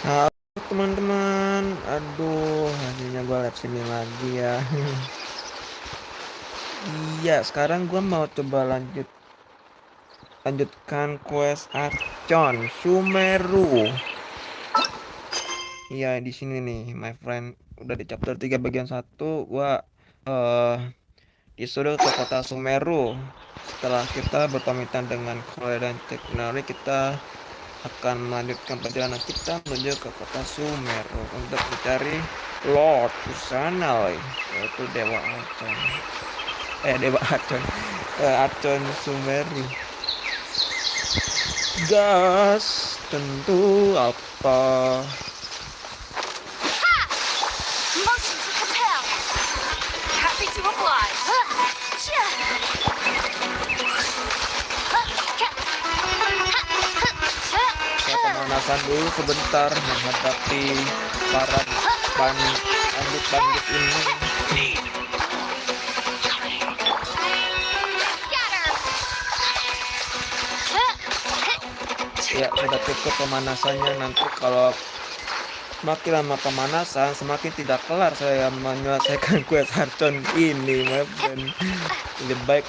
Halo teman-teman, aduh akhirnya gue live sini lagi ya. Iya, sekarang gue mau coba lanjutkan quest Archon Sumeru. Iya, di sini nih, my friend, udah di chapter 3 bagian 1. Gue eh disuruh ke kota Sumeru. Setelah kita berpamitan dengan Collei dan Tighnari, kita akan melanjutkan perjalanan kita menuju ke kota Sumeru untuk mencari Lord Kusanal, yaitu Dewa Archon. Dewa Archon. Archon Sumeru. Gas tentu apa? Motion to compel. Happy to oblige. Kita pemanasan dulu sebentar menghadapi para bandit-bandit ini. Ya, sudah cukup pemanasannya. Nanti kalau semakin lama pemanasan, semakin tidak kelar saya menyelesaikan quest Archon ini, my friend. Lebih baik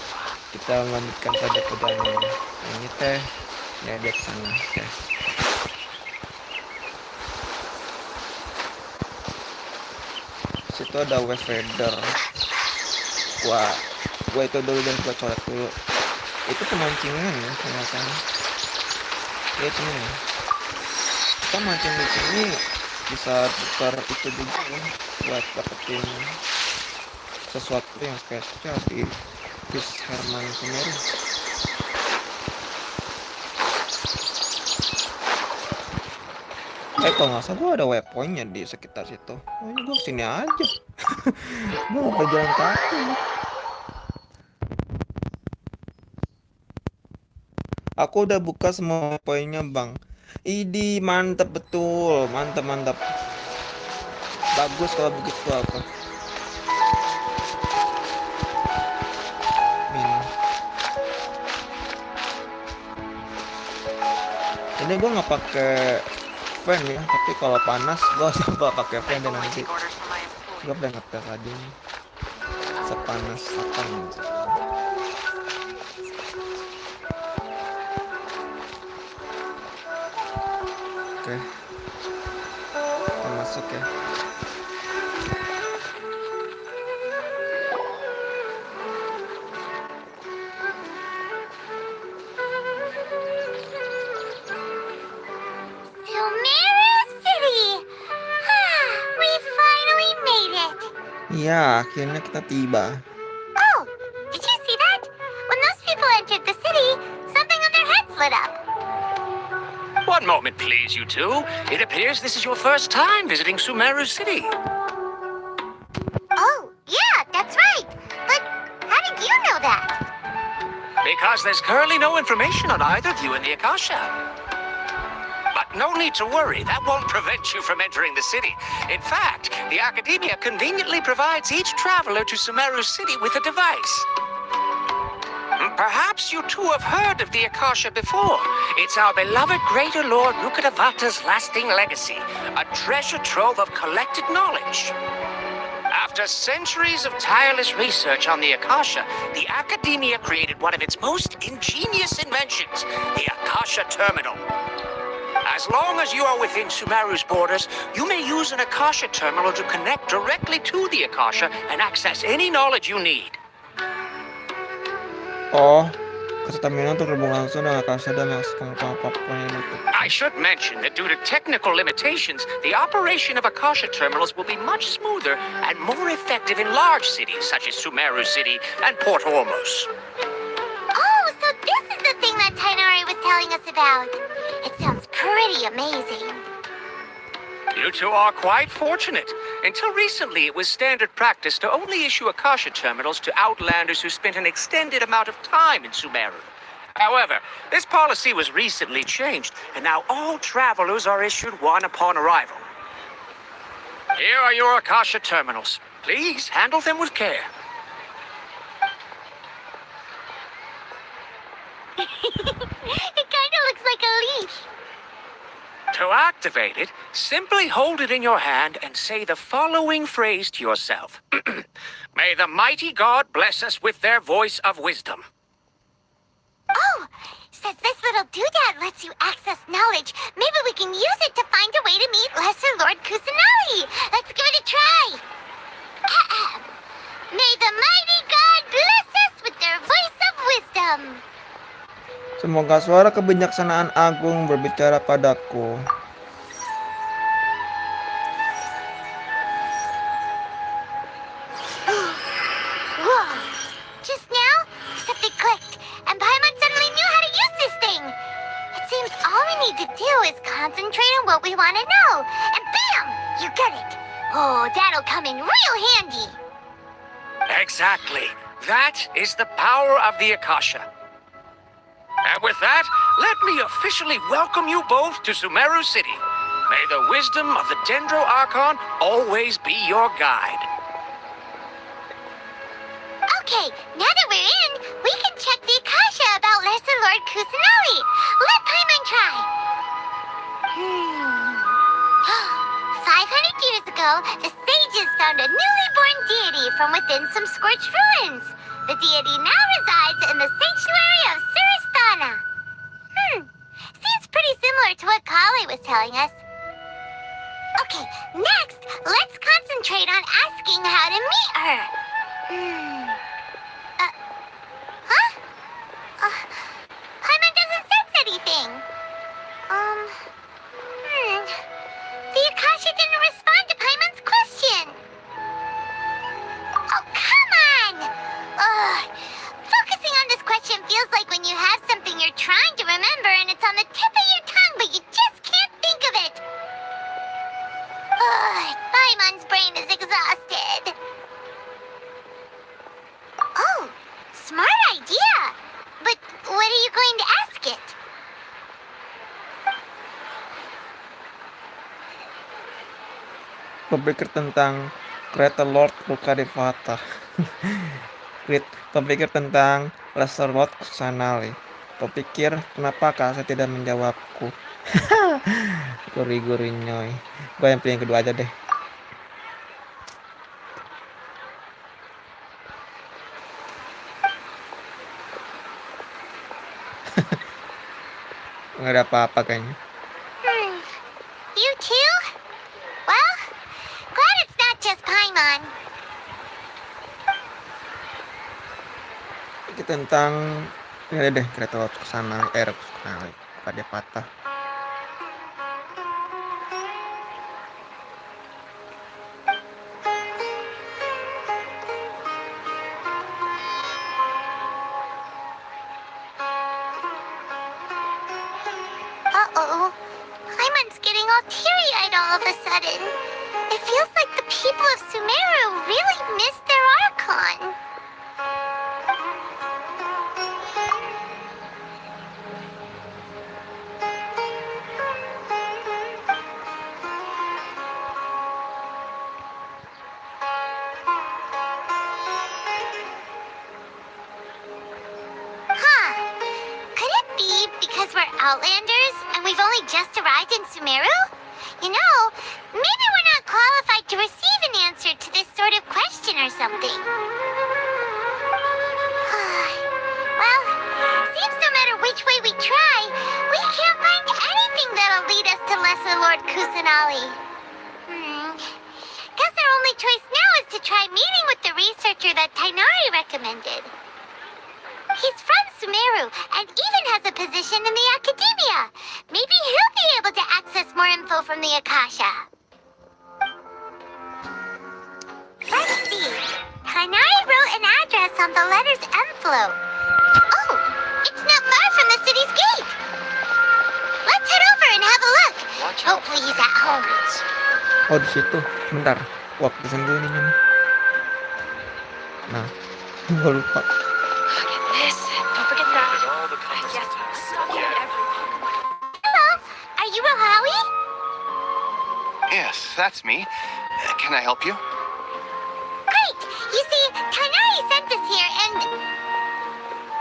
kita melanjutkan saja perjalanan. Ini teh, ya dia kesana. Oke. Situ ada West Raider. Gua itu dulu dan gua colek dulu. Itu pemancingan ya, pengawasannya. Ya sini. Kita mancing di sini bisa tukar itu juga ya, buat dapetin sesuatu yang spesial di Herman Sumeru. Kalau nggak salah gue ada waypointnya di sekitar situ. Oh ini gue kesini aja. Gue mau jalan kaki. Aku udah buka semua poinnya bang. Idi mantep betul, mantap. Bagus kalau begitu aku. Ini gue nggak pakai fan ya, tapi kalau panas gue coba pakai fan dan nanti gue pengen ngetes aja nih sepanas apa gitu. Oke, kita masuk ya. Iya, akhirnya kita tiba. Oh, did you see that? When those people entered the city, something on their heads lit up. One moment, please, you two. It appears this is your first time visiting Sumeru City. Oh, yeah, that's right. But how did you know that? Because there's currently no information on either of you in the Akasha. But no need to worry, that won't prevent you from entering the city. In fact, the Academia conveniently provides each traveler to Sumeru City with a device. Perhaps you two have heard of the Akasha before. It's our beloved Greater Lord Rukkhadevata's lasting legacy, a treasure trove of collected knowledge. After centuries of tireless research on the Akasha, the Academia created one of its most ingenious inventions, the Akasha Terminal. As long as you are within Sumeru's borders, you may use an Akasha terminal to connect directly to the Akasha and access any knowledge you need. Oh, terminal terhubung langsung dengan Akasha dan mengakses apapun yang itu. I should mention that due to technical limitations, the operation of Akasha terminals will be much smoother and more effective in large cities such as Sumeru City and Port Ormuz. Oh, so this is the thing that Tighnari was telling us about. It sounds pretty amazing. You two are quite fortunate. Until recently, it was standard practice to only issue Akasha terminals to outlanders who spent an extended amount of time in Sumeru. However, this policy was recently changed, and now all travelers are issued one upon arrival. Here are your Akasha terminals. Please handle them with care. It kind of looks like a leash. To activate it, simply hold it in your hand and say the following phrase to yourself. May the mighty God bless us with their voice of wisdom. Oh, since this little doodad lets you access knowledge, maybe we can use it to find a way to meet Lesser Lord Kusanagi. Let's give it a try. Ahem. May the mighty God bless us with their voice of wisdom. Semoga suara kebijaksanaan agung berbicara padaku. Whoa. Just now, something clicked, and Paimon suddenly knew how to use this thing. It seems all we need to do is concentrate on what we want to know, and bam! You get it. Oh, that'll come in real handy. Exactly. That is the power of the Akasha. And with that, let me officially welcome you both to Sumeru City. May the wisdom of the Dendro Archon always be your guide. Okay, now that we're in, we can check the Akasha about Lesser Lord Kusanagi. Let Paimon try. 500 years ago, the sages found a newly born deity from within some scorched ruins. The deity now resides in the sanctuary of Suristana. Seems pretty similar to what Collei was telling us. Okay, next, let's concentrate on asking how to meet her. Paimon doesn't sense anything. The Akasha didn't respond to Paimon's question. Oh, come on! Focusing on this question feels like when you have something you're trying to remember and it's on the tip of your tongue, but you just can't think of it. Paimon's brain is exhausted. Oh, smart idea. But what are you going to ask it? Berpikir tentang Greater Lord Rukadevata. Berpikir tentang Lesser Lord Kusanagi. Berpikir kenapakah saya tidak menjawabku. Gurih-gurih nyoy. Gue yang pilih yang kedua aja deh. Nggak ada apa-apa kayaknya. You too? Well, glad it's not just Paimon. Ini tentang ini deh Greater Lord Kusanagi. Pada patah. Uh-oh. Paimon's getting all teary-eyed all of a sudden. It feels like the people of Sumeru really miss their Archon. Could it be because we're Outlanders and we've only just arrived in Sumeru? You know, maybe we're not qualified to receive an answer to this sort of question or something. Well, seems no matter which way we try, we can't find anything that'll lead us to Lesser Lord Kusanagi. Guess our only choice now is to try meeting with the researcher that Tighnari recommended. He's from Sumeru and even has a position in the academia. Maybe he'll be able to access more info from the Akasha. Let's see. Tighnari wrote an address on the letter's envelope. Oh, it's not far from the city's gate. Let's head over and have a look. Hopefully he's at home. Oh, di situ. Bentar. Wah, disembunyiin ini. Nah, gue lupa. Hello, are you Rohawi? Yes, that's me. Can I help you? Great! You see, Tighnari sent us here and...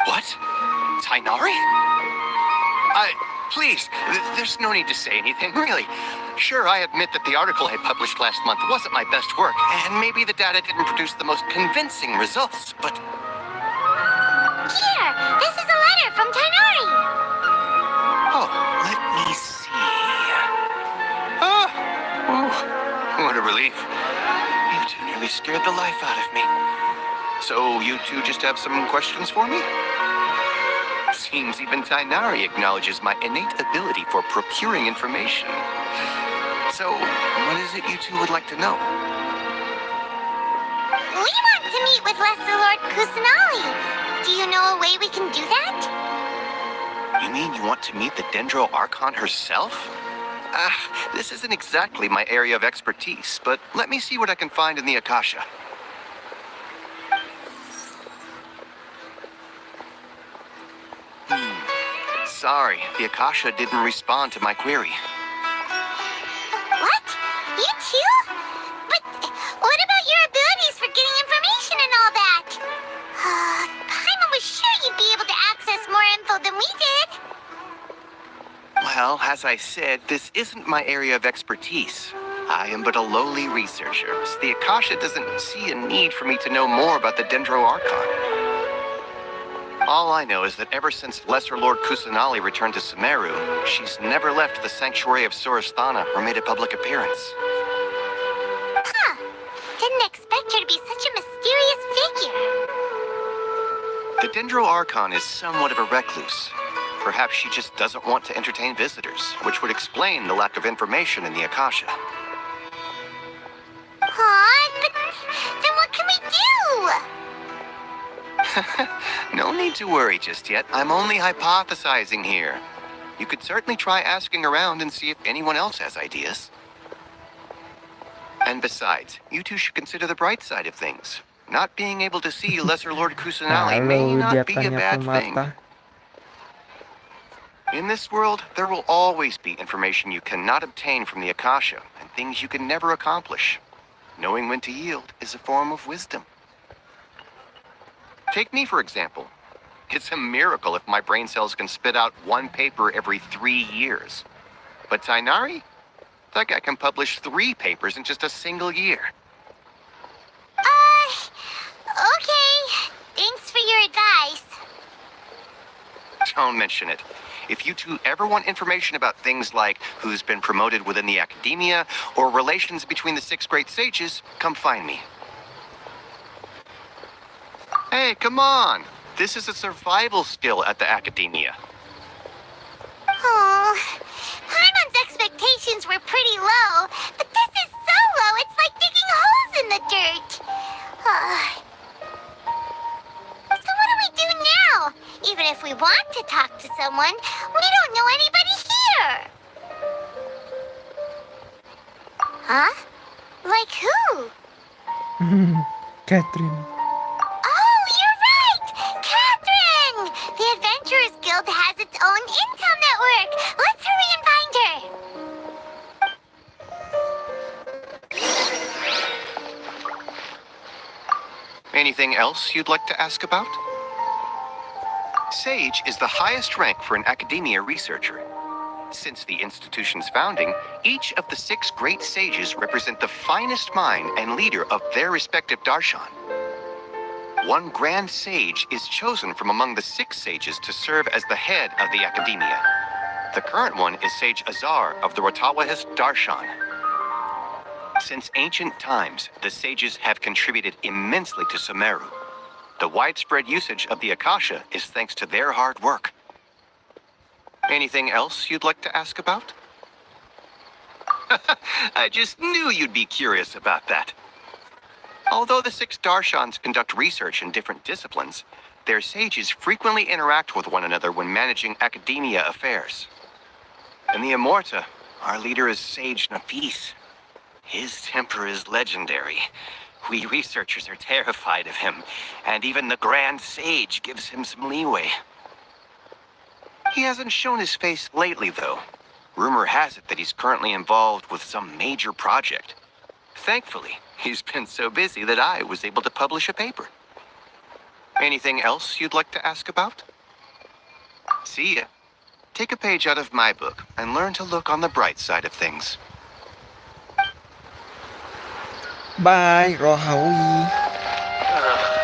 What? Tighnari? Please, there's no need to say anything, really. Sure, I admit that the article I published last month wasn't my best work, and maybe the data didn't produce the most convincing results, but... Here, this is a letter from Tighnari. Oh, let me see. Ah! Oh, what a relief. You two nearly scared the life out of me. So you two just have some questions for me? Seems even Tighnari acknowledges my innate ability for procuring information. So, what is it you two would like to know? We want to meet with Lesser Lord Kusanali. Do you know a way we can do that? You mean you want to meet the Dendro Archon herself? This isn't exactly my area of expertise, but let me see what I can find in the Akasha. Sorry, the Akasha didn't respond to my query. What? You too? But what about your abilities for getting information and all that? Paimon was sure you'd be able to access more info than we did. Well, as I said, this isn't my area of expertise. I am but a lowly researcher, so the Akasha doesn't see a need for me to know more about the Dendro Archon. All I know is that ever since Lesser Lord Kusanali returned to Sumeru, she's never left the sanctuary of Surasthana or made a public appearance. Huh. Didn't expect her to be such a mysterious figure. The Dendro Archon is somewhat of a recluse. Perhaps she just doesn't want to entertain visitors, which would explain the lack of information in the Akasha. But then what can we do? No need to worry just yet. I'm only hypothesizing here. You could certainly try asking around and see if anyone else has ideas. And besides, you two should consider the bright side of things. Not being able to see Lesser Lord Kusanali may Lalu not dia be a tanya bad thing. pemata. In this world, there will always be information you cannot obtain from the Akasha, and things you can never accomplish. Knowing when to yield is a form of wisdom. Take me, for example. It's a miracle if my brain cells can spit out one paper every 3 years. But Tighnari? That guy can publish 3 papers in just a single year. Okay. Thanks for your advice. Don't mention it. If you two ever want information about things like who's been promoted within the academia or relations between the 6 great sages, come find me. Hey, come on! This is a survival skill at the academia. Oh, Paimon's expectations were pretty low, but this is so low it's like digging holes in the dirt. So what do we do now? Even if we want to talk to someone, we don't know anybody here. Huh? Like who? Catherine. Oh, you're right! Catherine! The Adventurers Guild has its own intel network. Let's hurry and find her. Anything else you'd like to ask about? Sage is the highest rank for an academia researcher. Since the institution's founding, each of the 6 great sages represent the finest mind and leader of their respective darshan. One grand sage is chosen from among the 6 sages to serve as the head of the academia. The current one is Sage Azar of the Ratawahist Darshan. Since ancient times, the sages have contributed immensely to Sumeru. The widespread usage of the Akasha is thanks to their hard work. Anything else you'd like to ask about? I just knew you'd be curious about that. Although the 6 Darshans conduct research in different disciplines, their sages frequently interact with one another when managing academia affairs. In the Amorta, our leader is Sage Nafis. His temper is legendary. We researchers are terrified of him, and even the Grand Sage gives him some leeway. He hasn't shown his face lately, though. Rumor has it that he's currently involved with some major project. Thankfully, he's been so busy that I was able to publish a paper. Anything else you'd like to ask about? See ya. take a page out of my book and learn to look on the bright side of things. Bye, Rohawi.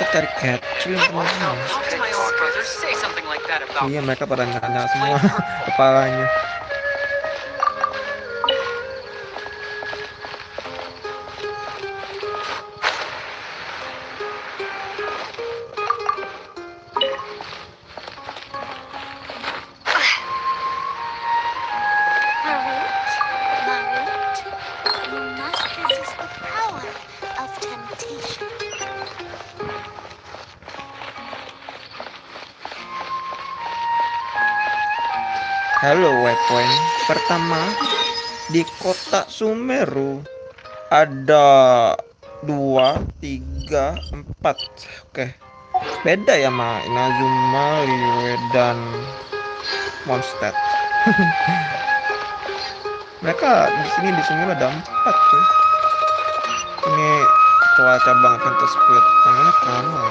Kita cari Catherine How teman-teman. can my own brothers say something like that about Iya, me? mereka pada nyala semua kepalanya. Marut, you must resist the power of temptation. Halo, waypoint pertama di Kota Sumeru ada 2, 3, 4. Oke, beda ya sama Inazuma, Liyue, dan Mondstadt. Mereka di sini di Sumeru ada 4 tuh. Ini ketua cabang Ventus Squid, namanya Kana,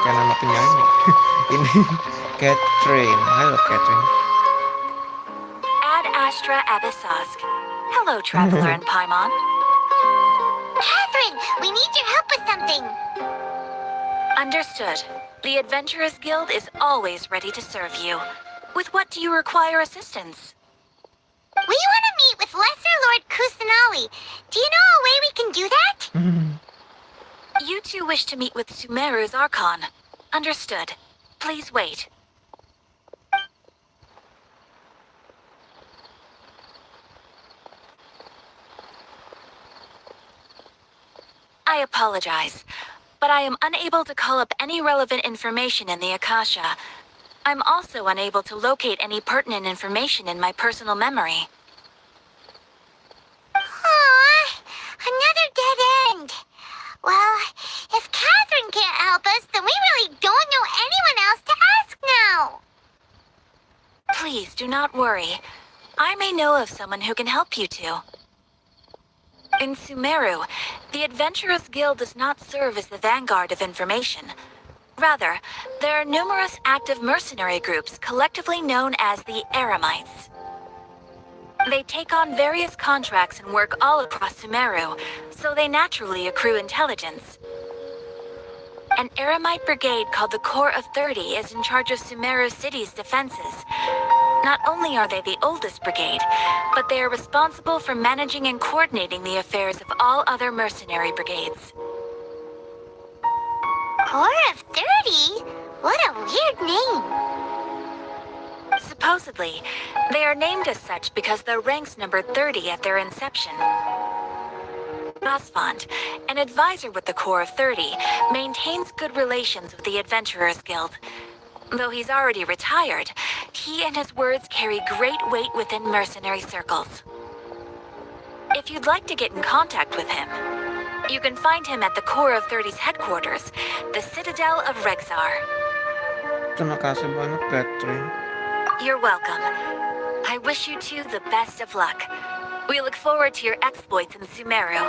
kayak nama penyanyi. Ini Catherine. Halo Catherine. Ad Astra Abyssosk. Hello, traveler in Paimon. Catherine, we need your help with something. Understood. The Adventurers Guild is always ready to serve you. With what do you require assistance? We want to meet with Lesser Lord Kusanali. Do you know a way we can do that? You two wish to meet with Sumeru's Archon. Understood. Please wait. I apologize, but I am unable to call up any relevant information in the Akasha. I'm also unable to locate any pertinent information in my personal memory. Aww, another dead end. Well, if Catherine can't help us, then we really don't know anyone else to ask now. Please do not worry. I may know of someone who can help you two. In Sumeru, the Adventurers Guild does not serve as the vanguard of information. Rather, there are numerous active mercenary groups collectively known as the Eremites. They take on various contracts and work all across Sumeru, so they naturally accrue intelligence. An Eremite brigade called the Corps of 30 is in charge of Sumeru City's defenses. Not only are they the oldest brigade, but they are responsible for managing and coordinating the affairs of all other mercenary brigades. Corps of 30? What a weird name. Supposedly, they are named as such because their ranks numbered 30 at their inception. Asfand, an advisor with the Corps of 30, maintains good relations with the Adventurers Guild. Though he's already retired, he and his words carry great weight within mercenary circles. If you'd like to get in contact with him, you can find him at the Corps of 30's headquarters, the Citadel of Rexar. Terima kasih banyak Catherine. You're welcome. I wish you two the best of luck. We look forward to your exploits in Sumeru.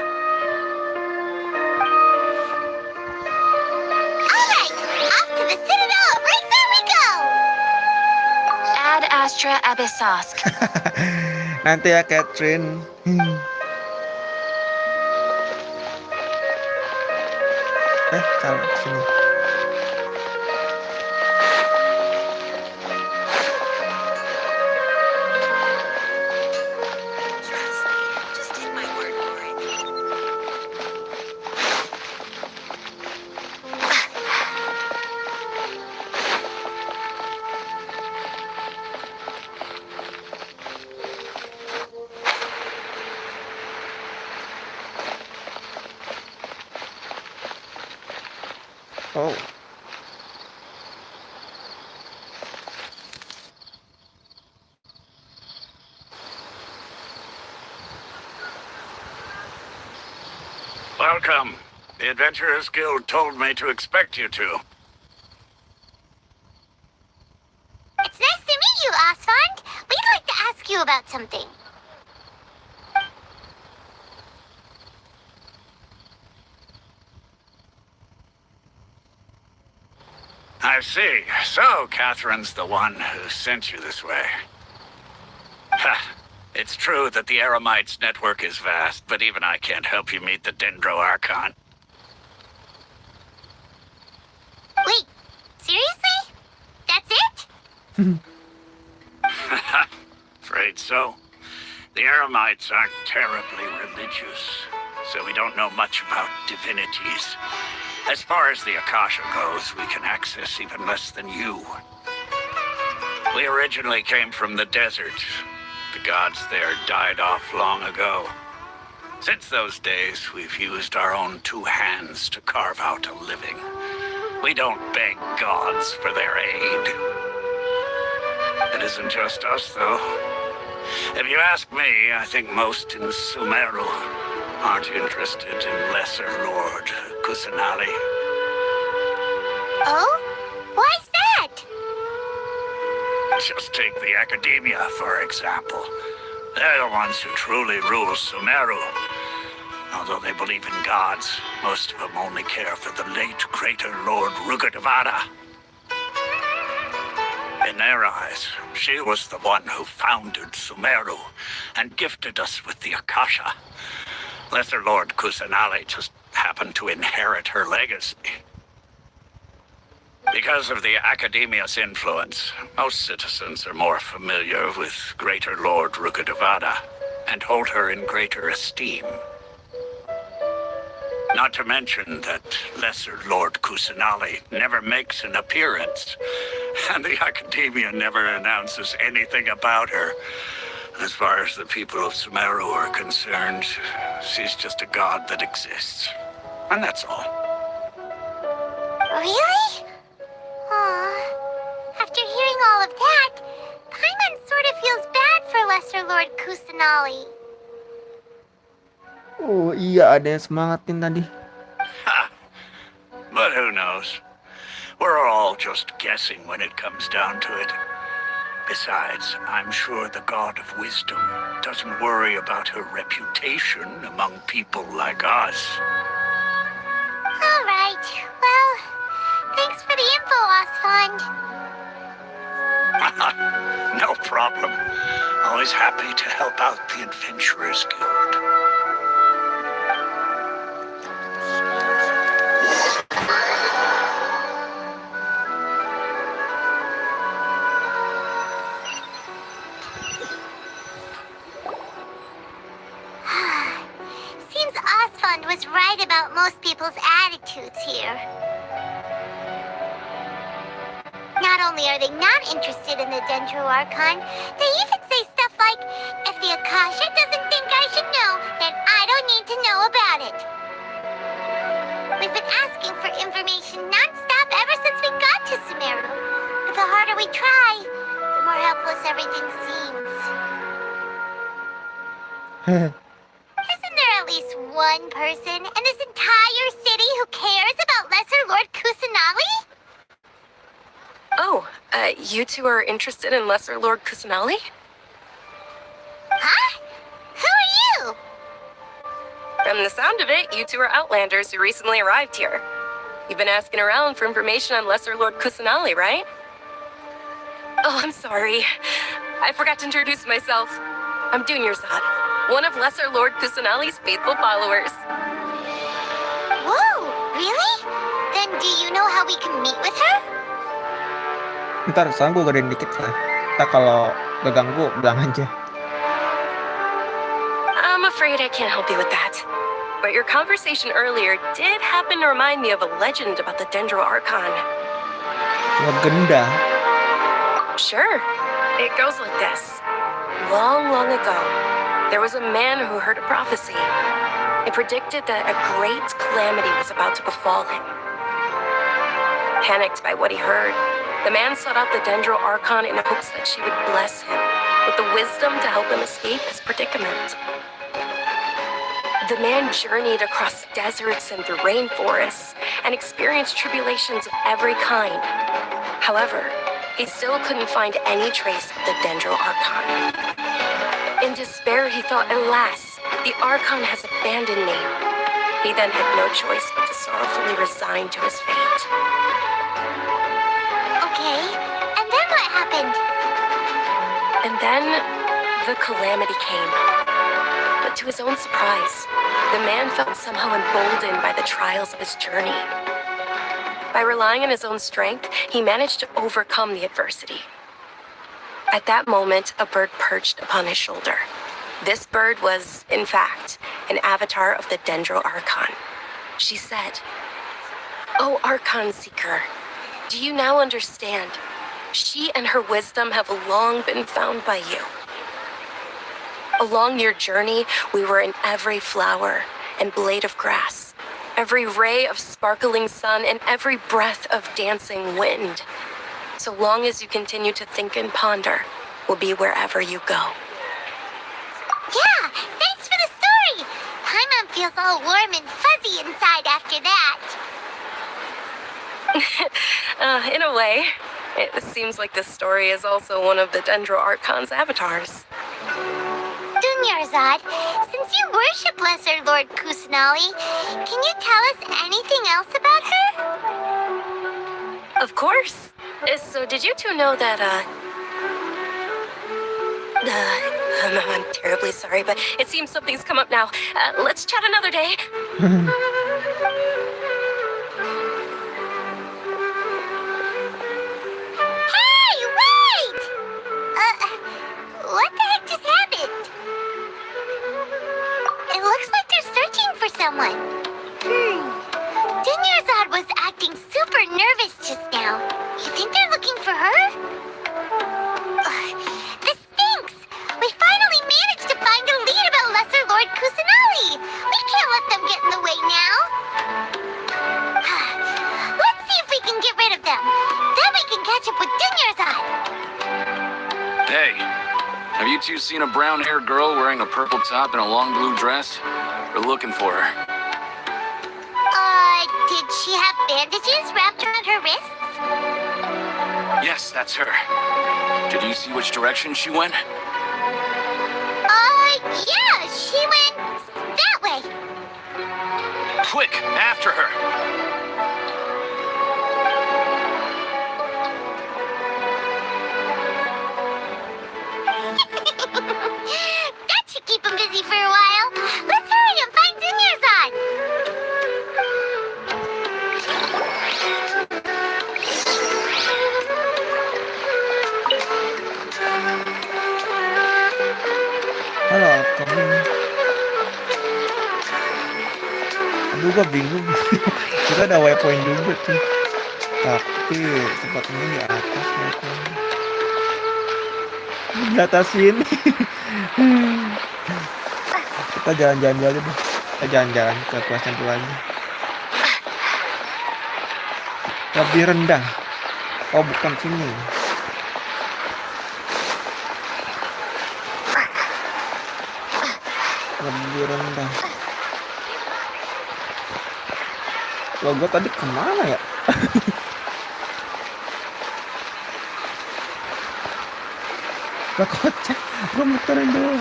Alright, off to the Citadel of Rexar we go! Ad Astra Abyssosk. Nanti ya Catherine. Salah sini. Just take my word for it. Oh. Welcome. The Adventurers Guild told me to expect you two. It's nice to meet you, Asfand. We'd like to ask you about something. I see. So, Catherine's the one who sent you this way. It's true that the Eremites network is vast, but even I can't help you meet the Dendro Archon. Wait, seriously? That's it? Afraid so. The Eremites aren't terribly religious, so we don't know much about divinities. As far as the Akasha goes, we can access even less than you. We originally came from the desert. The gods there died off long ago. Since those days, we've used our own two hands to carve out a living. We don't beg gods for their aid. It isn't just us, though. If you ask me, I think most in Sumeru aren't interested in Lesser Lord Kusanali. Oh? Why's that? Just take the Academia, for example. They're the ones who truly rule Sumeru. Although they believe in gods, most of them only care for the late Greater Lord Rugadavada. In their eyes, she was the one who founded Sumeru and gifted us with the Akasha. Lesser Lord Kusanali just happened to inherit her legacy. Because of the Academia's influence, most citizens are more familiar with Greater Lord Rugadavada and hold her in greater esteem. Not to mention that Lesser Lord Kusanali never makes an appearance, and the Academia never announces anything about her. As far as the people of Sumeru are concerned, she's just a god that exists. And that's all. Really? Aw. After hearing all of that, Paimon sort of feels bad for Lesser Lord Kusanali. Oh iya, ada yang semangatin tadi. But who knows? We're all just guessing when it comes down to it. Besides, I'm sure the God of Wisdom doesn't worry about her reputation among people like us. All right. Well, thanks for the info, Osfond. No problem. Always happy to help out the Adventurers Guild. Seems Osfond was right about most people's attitudes here. Not only are they not interested in the Dendro Archon, they even say stuff like, if the Akasha doesn't think I should know, then I don't need to know about it. We've been asking for information non-stop ever since we got to Sumeru. But the harder we try, the more helpless everything seems. Isn't there at least one person in this entire city who cares about Lesser Lord Kusanali? Oh, you two are interested in Lesser Lord Kusanali? Huh? Who are you? From the sound of it, you two are Outlanders who recently arrived here. You've been asking around for information on Lesser Lord Kusanali, right? Oh, I'm sorry. I forgot to introduce myself. I'm Dunyarzad, one of Lesser Lord Kusanali's faithful followers. Whoa, really? Then do you know how we can meet with her? Ntar sekarang gue gedein dikit lah. Ntar kalau gak ganggu bilang aja. I'm afraid I can't help you with that. But your conversation earlier did happen to remind me of a legend about the Dendro Archon. Legenda. Sure. It goes like this. Long, long ago, there was a man who heard a prophecy. It predicted that a great calamity was about to befall him. Panicked by what he heard, the man sought out the Dendro Archon in hopes that she would bless him with the wisdom to help him escape his predicament. The man journeyed across deserts and through rainforests and experienced tribulations of every kind. However, he still couldn't find any trace of the Dendro Archon. In despair, he thought, alas, the Archon has abandoned me. He then had no choice but to sorrowfully resign to his fate. Okay, and then what happened? And then The calamity came. But to his own surprise, the man felt somehow emboldened by the trials of his journey. By relying on his own strength, he managed to overcome the adversity. At that moment, a bird perched upon his shoulder. This bird was, in fact, an avatar of the Dendro Archon. She said, "Oh, Archon Seeker, do you now understand? She and her wisdom have long been found by you. Along your journey, we were in every flower and blade of grass, every ray of sparkling sun, and every breath of dancing wind. So long as you continue to think and ponder, we'll be wherever you go." Yeah, thanks for the story. Paimon feels all warm and fuzzy inside after that. In a way, it seems like this story is also one of the Dendro Archon's avatars. Dunyarzad, since you worship Lesser Lord Kusanali, can you tell us anything else about her? Of course. So did you two know that, I'm terribly sorry, but it seems something's come up now. Let's chat another day. Hey, wait! What the heck just happened? It looks like they're searching for someone. Dunyarzad was acting super nervous just now. You think they're looking for her? This stinks! We finally managed to find a lead about Lesser Lord Kusanali! We can't let them get in the way now! Let's see if we can get rid of them. Then we can catch up with Dunyarzad! Hey, have you two seen a brown-haired girl wearing a purple top and a long blue dress? We're looking for her. Did she have bandages wrapped around her wrists? Yes, that's her. Did you see which direction she went? Yeah, she went that way. Quick, after her! That should keep him busy for a while. Let's hurry and find Dunyarzad. Halo, kamu. Aduh, gua bingung. Kita ada waypoint juga tuh. Tapi tempatnya di atas waypoint. Di atas sini. Kita jalan-jalan dulu aja deh. Kita jalan-jalan ke kelas yang lagi. Lebih rendah. Oh, bukan sini. Lebih rendah. Loh, gue tadi kemana ya? Lah kocak, gue muterin doang.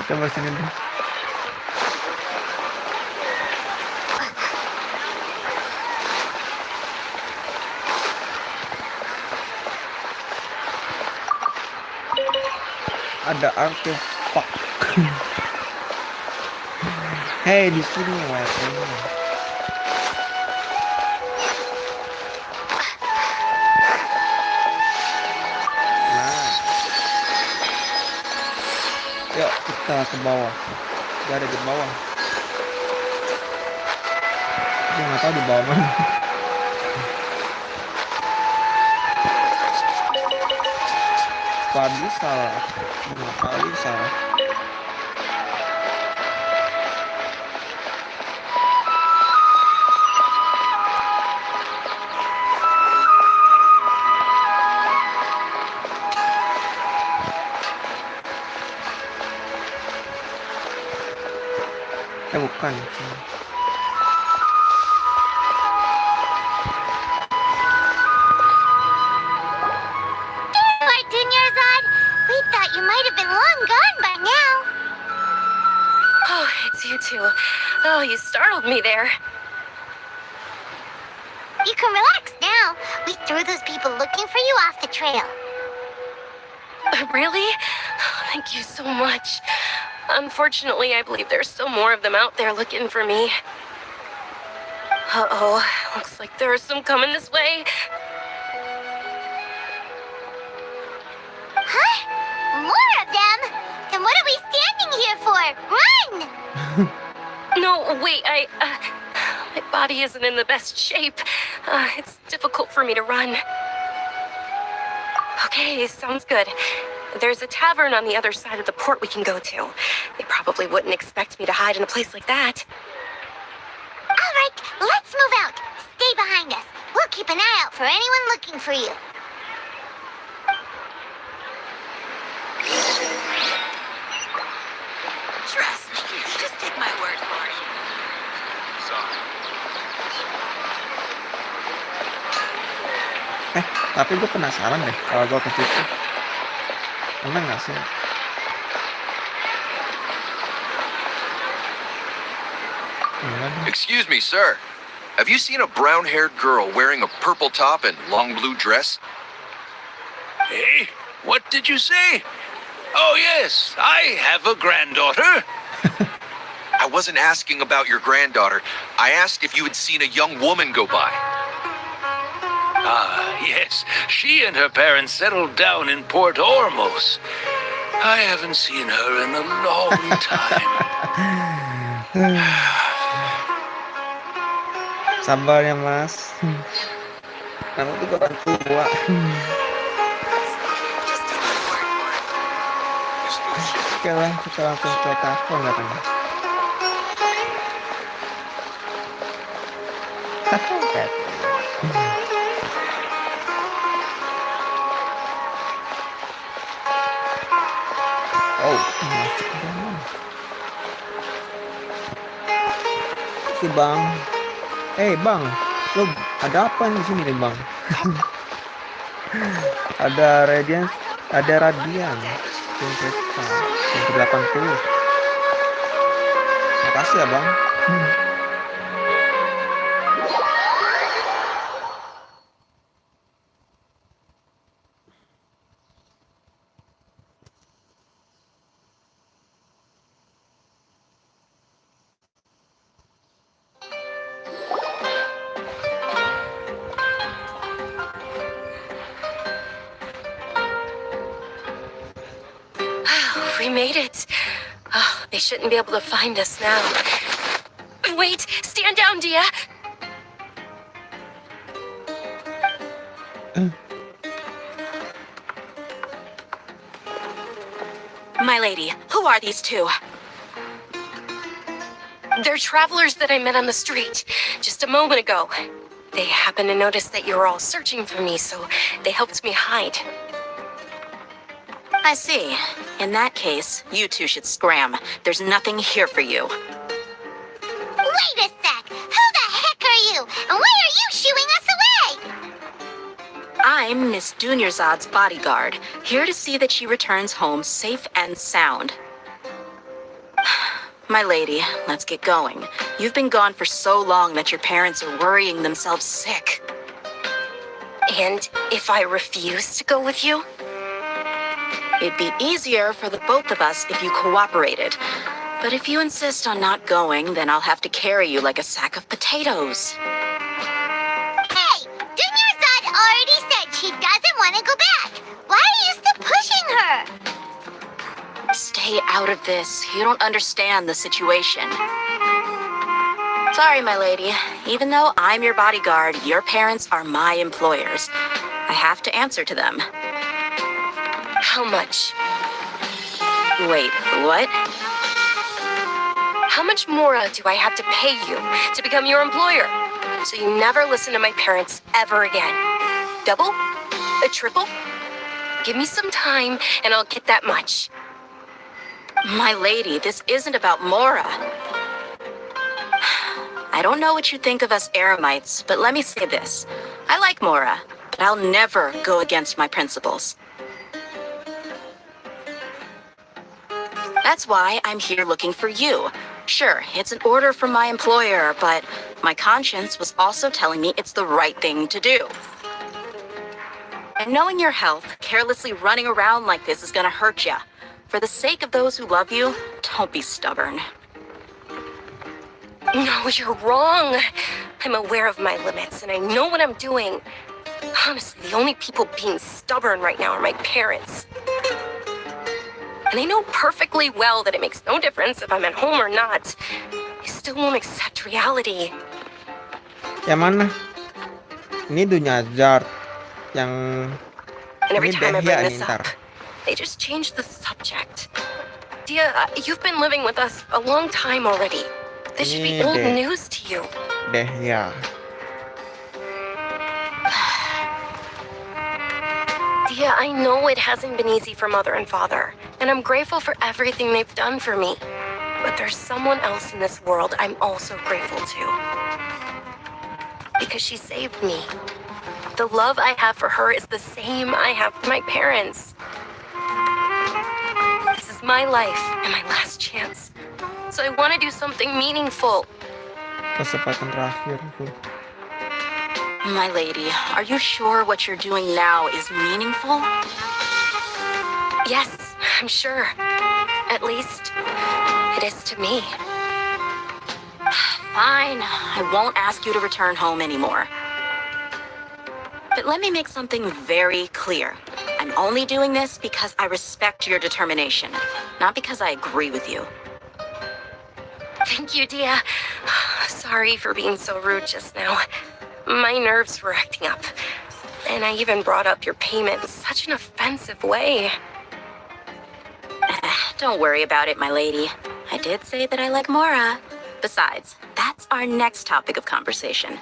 Coba sini deh. Ada artefak. Hei, di sini waypointnya. Yuk kita ke bawah. Gak ada di bawah. Gue nggak tahu di bawah mana. Kali salah. Kali salah. Bukan. There you are, Dunyarzad. We thought you might have been long gone by now. Oh, it's you two. Oh, you startled me there. You can relax now. We threw those people looking for you off the trail. Really? Thank you so much. Unfortunately, I believe there's still more of them out there looking for me. Uh-oh, looks like there are some coming this way. Huh? More of them? Then what are we standing here for? Run! No, wait, my body isn't in the best shape. It's difficult for me to run. Okay, sounds good. There's a tavern on the other side of the port we can go to. They probably wouldn't expect me to hide in a place like that. All right, let's move out. Stay behind us. We'll keep an eye out for anyone looking for you. Trust me. Just take my word for it. Tapi gue penasaran deh kalau gue ke situ. Emang nggak sih? Excuse me, sir. Have you seen a brown-haired girl wearing a purple top and long blue dress? Hey, what did you say? Oh, yes, I have a granddaughter. I wasn't asking about your granddaughter. I asked if you had seen a young woman go by. Ah, yes, she and her parents settled down in Port Ormos. I haven't seen her in a long time. Sabar ya mas. Nanti juga kan tua. Oke lah, kita langsung ke telepon katanya. Oh, masuk ke dalam. Si bang. Bang, lo ada apa di sini nih bang? Ada radian, ada radian, Krista, yang ke-80. Makasih ya bang. We made it. Oh, they shouldn't be able to find us now. Wait, stand down, Dia. My lady, who are these two? They're travelers that I met on the street just a moment ago. They happened to notice that you were all searching for me, so they helped me hide. I see. In that case, you two should scram. There's nothing here for you. Wait a sec! Who the heck are you? And why are you shooing us away? I'm Miss Dunyarzad's bodyguard, here to see that she returns home safe and sound. My lady, let's get going. You've been gone for so long that your parents are worrying themselves sick. And if I refuse to go with you? It'd be easier for the both of us if you cooperated. But if you insist on not going, then I'll have to carry you like a sack of potatoes. Hey, Dunyarzad already said she doesn't want to go back. Why are you still pushing her? Stay out of this. You don't understand the situation. Sorry, my lady. Even though I'm your bodyguard, your parents are my employers. I have to answer to them. How much? Wait, what? How much more do I have to pay you to become your employer? So you never listen to my parents ever again. Double? A triple? Give me some time and I'll get that much. My lady, this isn't about Mora. I don't know what you think of us Eremites, but let me say this. I like Mora, but I'll never go against my principles. That's why I'm here looking for you. Sure, it's an order from my employer, but my conscience was also telling me it's the right thing to do. And knowing your health carelessly running around like this is gonna hurt ya. For the sake of those who love you, don't be stubborn. No, you're wrong. I'm aware of my limits, and I know what I'm doing. Honestly, the only people being stubborn right now are my parents. And I know perfectly well that it makes no difference if I'm at home or not. I still won't accept reality. Yang mana? Ini dunia Zard. Yang And every ini time I Dehya bring nih this ntar. up, they just change the subject. Dia, you've been living with us a long time already. This should be Ini old deh. news to you. Dehya. Dia, I know it hasn't been easy for Mother and Father, and I'm grateful for everything they've done for me. But there's someone else in this world I'm also grateful to. Because she saved me. The love I have for her is the same I have for my parents. This is my life and my last chance. So I want to do something meaningful. Kesempatan terakhir. My lady, are you sure what you're doing now is meaningful? Yes, I'm sure. At least, it is to me. Fine, I won't ask you to return home anymore. But let me make something very clear. I'm only doing this because I respect your determination, not because I agree with you. Thank you, Dia. Sorry for being so rude just now. My nerves were acting up. And I even brought up your payment in such an offensive way. Don't worry about it, my lady. I did say that I like Mora. Besides, that's our next topic of conversation.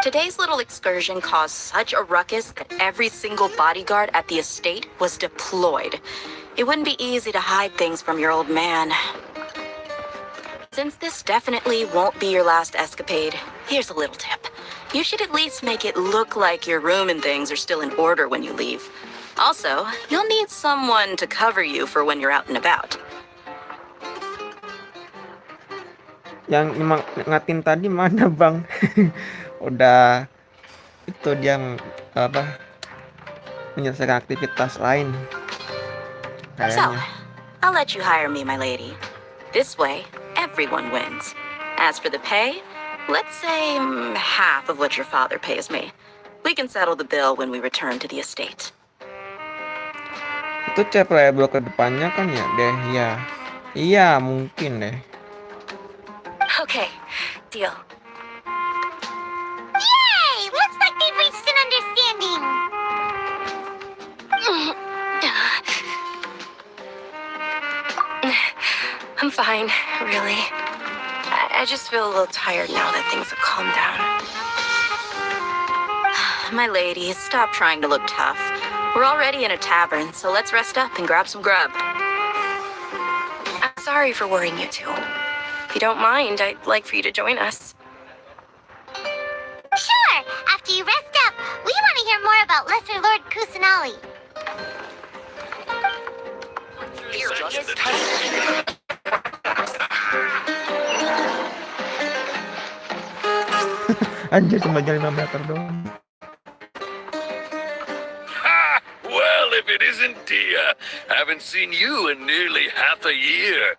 Today's little excursion caused such a ruckus that every single bodyguard at the estate was deployed. It wouldn't be easy to hide things from your old man. Since this definitely won't be your last escapade, here's a little tip. You should at least make it look like your room and things are still in order when you leave. Also, you'll need someone to cover you for when you're out and about. Yang ngatin tadi mana bang? Udah itu dia apa menyelesaikan aktivitas lain So, kayaknya. I'll let you hire me, my lady. This way, everyone wins. As for the pay, let's say half of what your father pays me. We can settle the bill when we return to the estate. Itu chat playable ke depannya kan ya deh ya. Iya mungkin deh. Okay, deal. Yay! Looks like they've reached an understanding. I'm fine, really. I just feel a little tired now that things have calmed down. My lady, stop trying to look tough. We're already in a tavern, so let's rest up and grab some grub. I'm sorry for worrying you too. If you don't mind, I'd like for you to join us. Sure, after you rest up, we want to hear more about Lesser Lord Kusanali. Anjir cuma jalan 5 meter doang. Ha! Well, if it isn't Dia, haven't seen you in nearly half a year.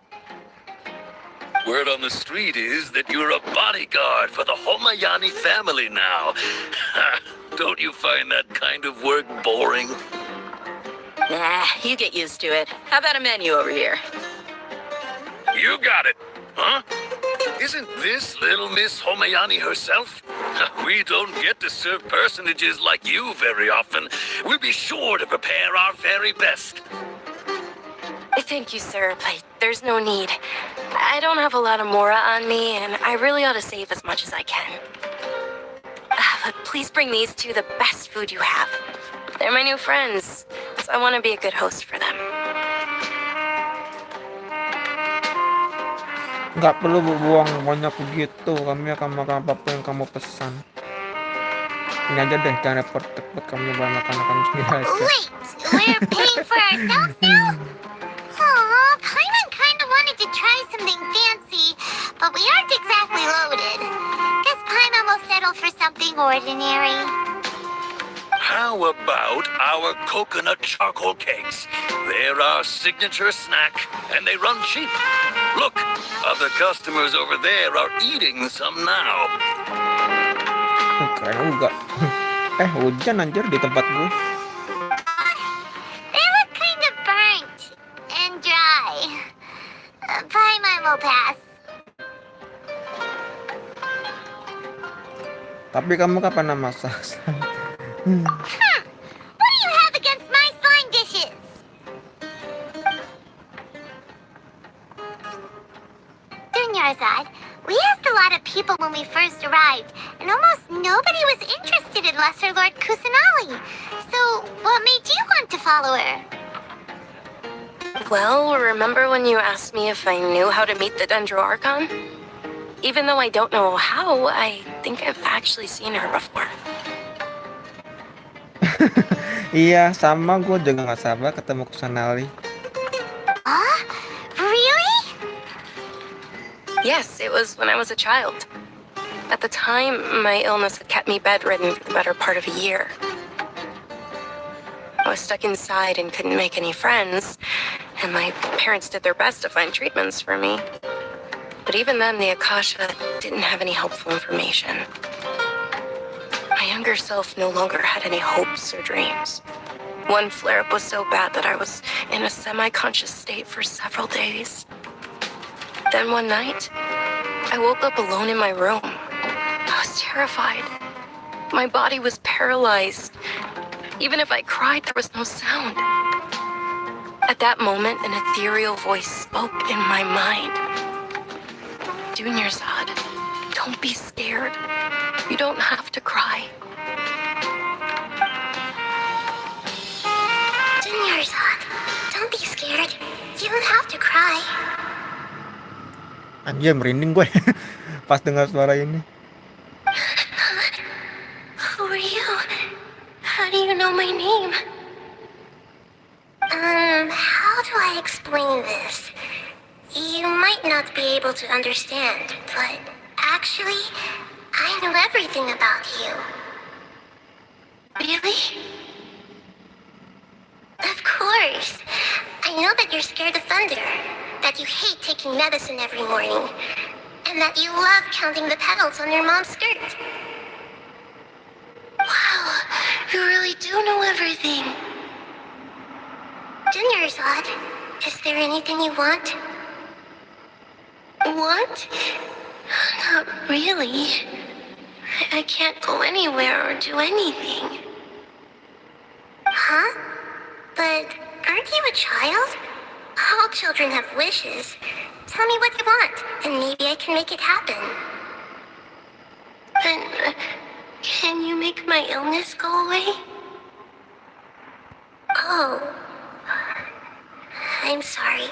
Word on the street is that you're a bodyguard for the Homayani family now. Don't you find that kind of work boring? Nah, you get used to it. How about a menu over here? You got it, huh? Isn't this little Miss Homayani herself? We don't get to serve personages like you very often. We'll be sure to prepare our very best. Thank you, sir, but there's no need. I don't have a lot of Mora on me, and I really ought to save as much as I can. But please bring these two the best food you have. They're my new friends, so I want to be a good host for them. Nggak perlu buang banyak begitu. Kami akan makan apapun yang kamu pesan. Ini aja deh, jangan repot buat kamu bawa makan sendiri aja. Wait, we're paying for ourselves now? Aw, Paimon kind of wanted to try something fancy, but we aren't exactly loaded. Guess Paimon will settle for something ordinary. How about our coconut charcoal cakes? They're our signature snack, and they run cheap. Look, other customers over there are eating some now. Keren juga. Hujan anjir di tempat gue. They look kind of burnt and dry. Bye, my pass. Tapi kamu kapan masak? What do you have against my slime dishes? Dunyarzad, we asked a lot of people when we first arrived, and almost nobody was interested in Lesser Lord Kusanali. So, what made you want to follow her? Well, remember when you asked me if I knew how to meet the Dendro Archon? Even though I don't know how, I think I've actually seen her before. Iya, sama gue juga gak sabar ketemu Kusanali. Huh? Really? Yes, it was when I was a child. At the time, my illness had kept me bedridden for the better part of a year. I was stuck inside and couldn't make any friends, and my parents did their best to find treatments for me. But even then, the Akasha didn't have any helpful information. My younger self no longer had any hopes or dreams. One flare-up was so bad that I was in a semi-conscious state for several days. Then one night, I woke up alone in my room. I was terrified. My body was paralyzed. Even if I cried, there was no sound. At that moment, an ethereal voice spoke in my mind. Dunyarzad, don't be scared. You don't have to cry. Dunyarzad, don't be scared. You don't have to cry. Anjir, merinding gue pas dengar suara ini. Who are you? How do you know my name? How do I explain this? You might not be able to understand, but actually, I know everything about you. Really? Of course. I know that you're scared of thunder, that you hate taking medicine every morning, and that you love counting the petals on your mom's skirt. Wow, you really do know everything. Dunyarzad, is there anything you want? What? Not really. I can't go anywhere or do anything. Huh? But aren't you a child? All children have wishes. Tell me what you want, and maybe I can make it happen. Then, can you make my illness go away? Oh. I'm sorry.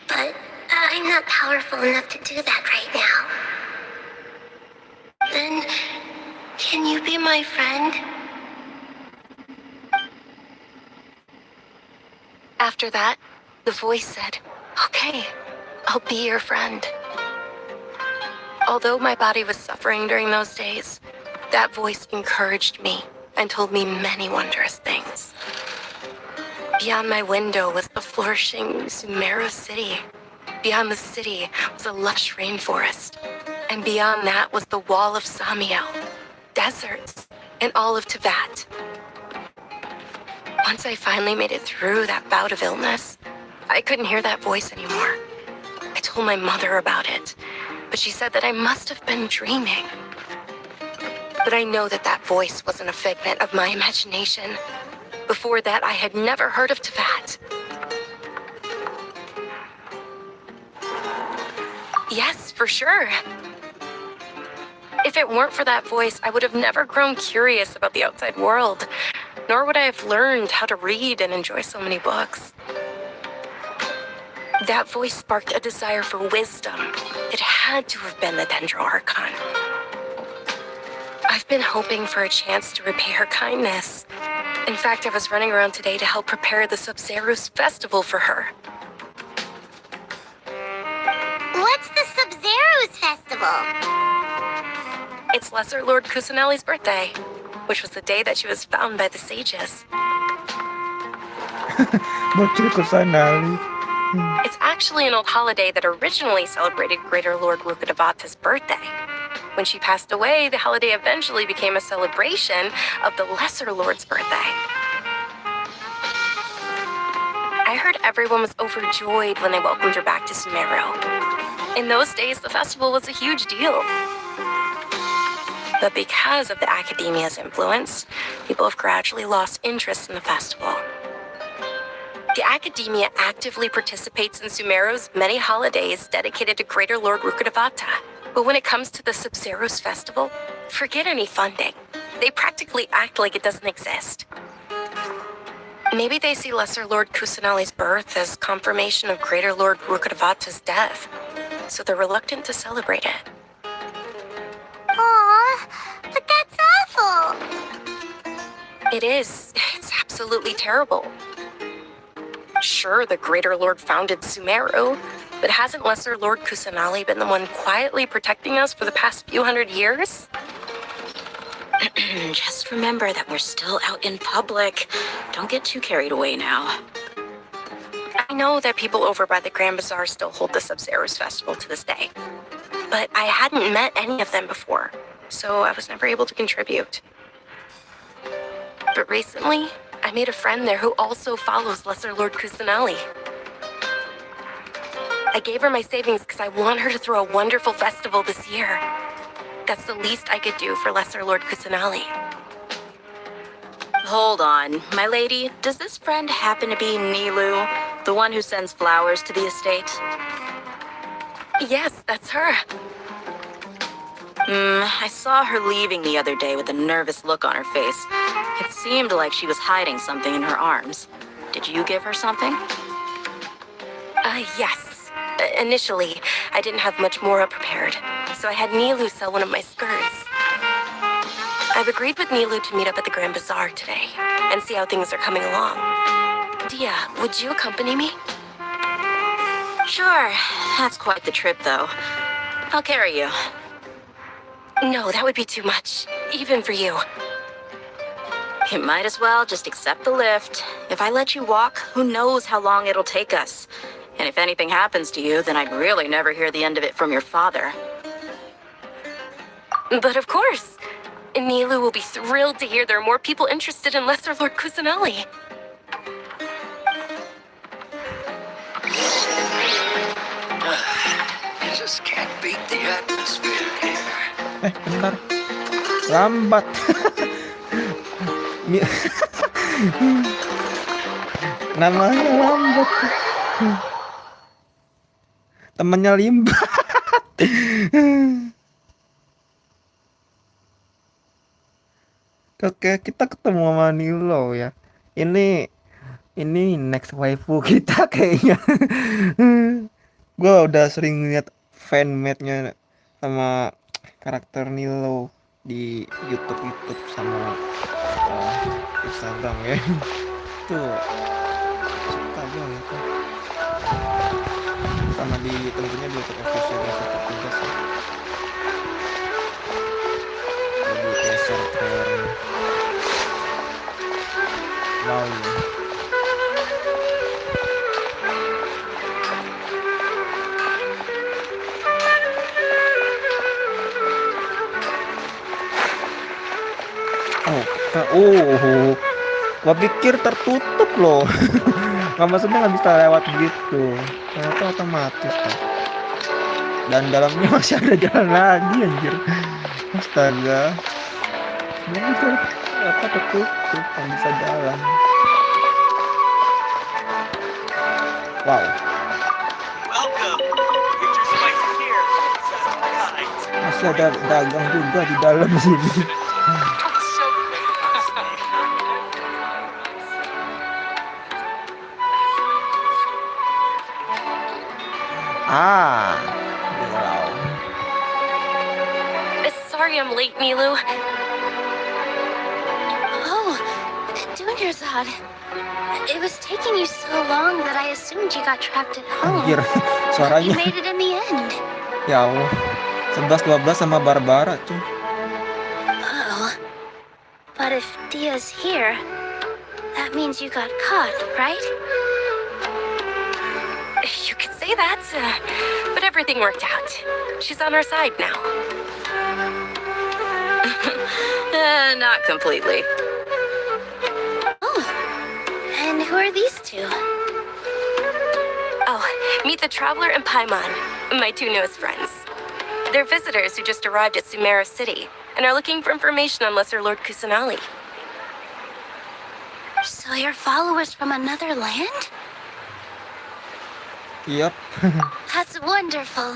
But I'm not powerful enough to do that right now. Then, can you be my friend? After that, the voice said, "Okay, I'll be your friend." Although my body was suffering during those days, that voice encouraged me and told me many wondrous things. Beyond my window was the flourishing Sumeru city. Beyond the city was a lush rainforest. And beyond that was the wall of Samiel, deserts, and all of Teyvat. Once I finally made it through that bout of illness, I couldn't hear that voice anymore. I told my mother about it, but she said that I must have been dreaming. But I know that that voice wasn't a figment of my imagination. Before that, I had never heard of Teyvat. Yes, for sure. If it weren't for that voice, I would have never grown curious about the outside world, nor would I have learned how to read and enjoy so many books. That voice sparked a desire for wisdom. It had to have been the Dendro Archon. I've been hoping for a chance to repay her kindness. In fact, I was running around today to help prepare the Sub-Zero's festival for her. What's the Sub-Zero's festival? It's Lesser Lord Kusanali's birthday. which was the day that she was found by the sages. Bocil Kusanali. It's actually an old holiday that originally celebrated Greater Lord Rukkhadevata's birthday. When she passed away, the holiday eventually became a celebration of the Lesser Lord's birthday. I heard everyone was overjoyed when they welcomed her back to Sumeru. In those days, the festival was a huge deal. But because of the academia's influence, people have gradually lost interest in the festival. The academia actively participates in Sumeru's many holidays dedicated to Greater Lord Rukkhadevata. But when it comes to the Sub-Zero's festival, forget any funding. They practically act like it doesn't exist. Maybe they see Lesser Lord Kusanali's birth as confirmation of Greater Lord Rukkhadevata's death, so they're reluctant to celebrate it. Aw, but that's awful. It is. It's absolutely terrible. Sure, the Greater Lord founded Sumeru, but hasn't Lesser Lord Kusanali been the one quietly protecting us for the past few hundred years? Just remember that we're still out in public. Don't get too carried away now. I know that people over by the Grand Bazaar still hold the Sub-Zero's festival to this day, but I hadn't met any of them before, so I was never able to contribute. But recently, I made a friend there who also follows Lesser Lord Kusanali. I gave her my savings because I want her to throw a wonderful festival this year. That's the least I could do for Lesser Lord Kusanali. Hold on, my lady. Does this friend happen to be Nilu, the one who sends flowers to the estate? Yes, that's her. I saw her leaving the other day with a nervous look on her face. It seemed like she was hiding something in her arms. Did you give her something? Yes. Initially, I didn't have much more prepared, so I had Nilu sell one of my skirts. I've agreed with Nilu to meet up at the Grand Bazaar today and see how things are coming along. Dia, would you accompany me? Sure. That's quite the trip, though. I'll carry you. No, that would be too much, even for you. You might as well just accept the lift. If I let you walk, who knows how long it'll take us. And if anything happens to you, then I'd really never hear the end of it from your father. But of course, Nilu will be thrilled to hear there are more people interested in Lesser Lord Kusanali. You just can't beat the atmosphere here. Bentar. Lambat. Namanya lambat. Temannya limbat. Oke, kita ketemu sama Nilo ya. Ini next waifu kita kayaknya. Gue udah sering lihat fanmade-nya sama karakter Nilo di YouTube sama Instagram ya. Tuh suka gue gitu. Sama di tentunya di YouTube official juga sih. Jadi teaser trailer. Wow. Gua pikir tertutup loh. Maksudnya nggak bisa lewat gitu. Ternyata otomatis kan. Dan dalamnya masih ada jalan lagi anjir. Astaga. Ini apa tertutup, nggak bisa jalan. Wow. Masih ada dagang juga di dalam sini. Wow. Sorry I'm late, Nilu. Oh, Dunyarzad. It was taking you so long that I assumed you got trapped at home. Anjir, You suaranya. made it in the end. Ya Allah. 11-12 sama Barbara cuy. Oh. But But if Dia's here, that means you got caught, right? You could say that, but everything worked out. She's on our side now. Not completely. Oh, and who are these two? Oh, meet the Traveler and Paimon, my two newest friends. They're visitors who just arrived at Sumeru City and are looking for information on Lesser Lord Kusanali. So you're followers from another land? Yep. That's wonderful.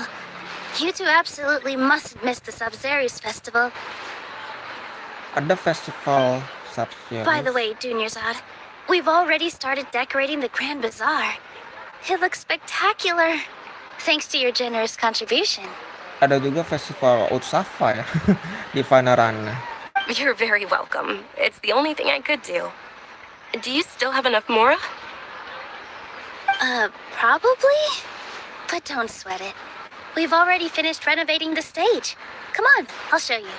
You two absolutely mustn't miss the Sub-Zerus festival. Ada festival Sub-Zerus. By the way, Dunyarzad, we've already started decorating the Grand Bazaar. It looks spectacular, thanks to your generous contribution. Ada juga festival Utsafa ya di Vanarana. You're very welcome. It's the only thing I could do. Do you still have enough Mora? Probably? But don't sweat it. We've already finished renovating the stage. Come on, I'll show you.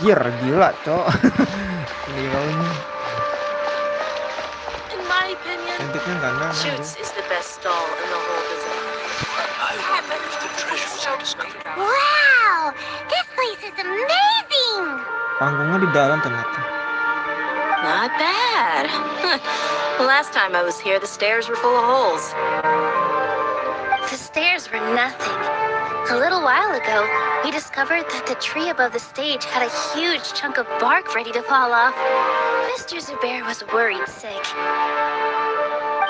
Gila, Cok. Nilainya. In my opinion, Cantiknya kanan. Shoots is the best stall in the whole bazaar. I wonder if the treasures I discovered. Wow! This place is amazing! Panggungnya di dalam ternyata. Not bad. Last time I was here, the stairs were full of holes. The stairs were nothing. A little while ago, we discovered that the tree above the stage had a huge chunk of bark ready to fall off. Mr. Zubair was worried sick.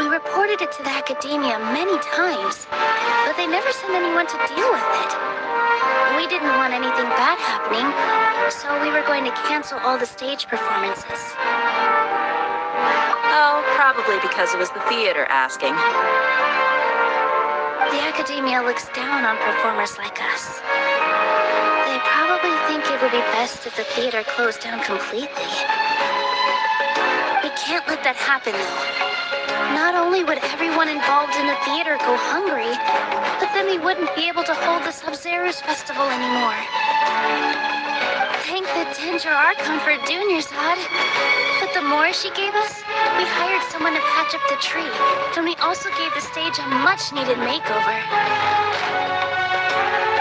We reported it to the academia many times, but they never sent anyone to deal with it. We didn't want anything bad happening, so we were going to cancel all the stage performances. Oh, probably because it was the theater asking. The academia looks down on performers like us. They probably think it would be best if the theater closed down completely. We can't let that happen, though. Not only would everyone involved in the theater go hungry, but then we wouldn't be able to hold the Sub-Zerus festival anymore. Thank the Danger Archon for Dunyarzad. But the more she gave us, we hired someone to patch up the tree, and we also gave the stage a much-needed makeover.